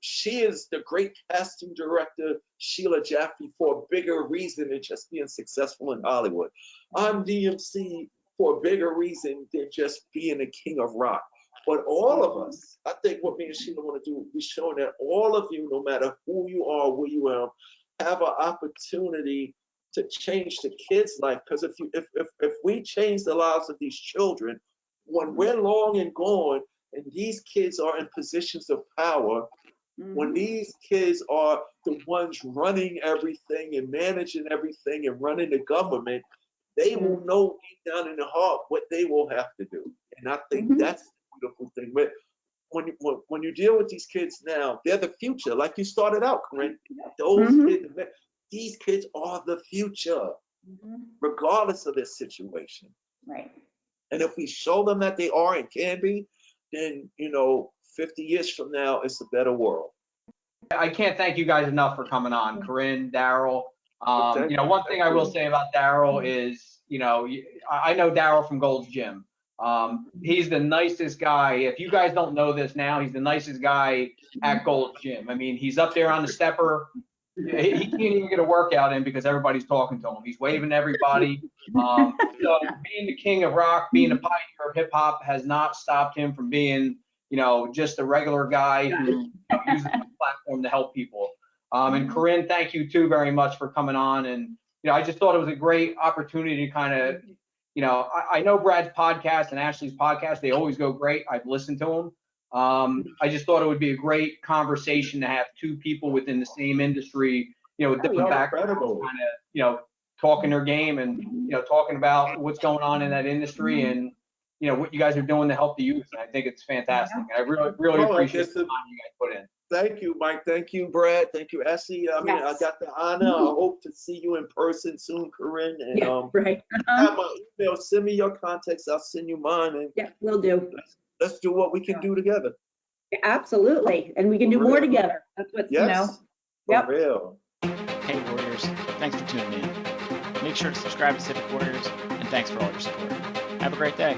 she is the great casting director, Sheila Jaffe, for a bigger reason than just being successful in Hollywood. I'm DMC for a bigger reason than just being the king of rock. But all of us, I think what me and Sheila want to do is showing that all of you, no matter who you are, where you are, have an opportunity to change the kids' life. Because if we change the lives of these children, when we're long and gone, and these kids are in positions of power, when Mhm. these kids are the ones running everything and managing everything and running the government, they will know deep down in the heart what they will have to do. And I think Mhm. that's the beautiful thing. But when you deal with these kids now, they're the future. Like you started out, Corinne. Those Mhm. kids, these kids are the future, Mhm. regardless of their situation. Right. And if we show them that they are and can be, then 50 years from now, it's a better world. I can't thank you guys enough for coming on, Corinne, Daryl. Thank One thing I will say about Daryl is, I know Daryl from Gold's Gym. He's the nicest guy. If you guys don't know this now, he's the nicest guy at Gold's Gym. I mean, he's up there on the stepper. He can't even get a workout in because everybody's talking to him. He's waving to everybody. So being the king of rock, being a pioneer of hip hop has not stopped him from being, just a regular guy who uses the platform to help people. And Corinne, thank you too very much for coming on. And, I just thought it was a great opportunity to kind of, I know Brad's podcast and Ashley's podcast, they always go great. I've listened to them. I just thought it would be a great conversation to have two people within the same industry, with different backgrounds, kind of, talking their game and, talking about what's going on in that industry and, what you guys are doing to help the youth. And I think it's fantastic. I really, really appreciate the time you guys put in. Thank you, Mike. Thank you, Brad. Thank you, Essie. I got the honor. I hope to see you in person soon, Corinne. And right. have my email. Send me your contacts. I'll send you mine. And Yeah, we'll do. let's do what we can do together. Absolutely. And we can do more together. That's what, Yes. Yep. For real. Hey, Warriors. Thanks for tuning in. Make sure to subscribe to Civic Warriors, and thanks for all your support. Have a great day.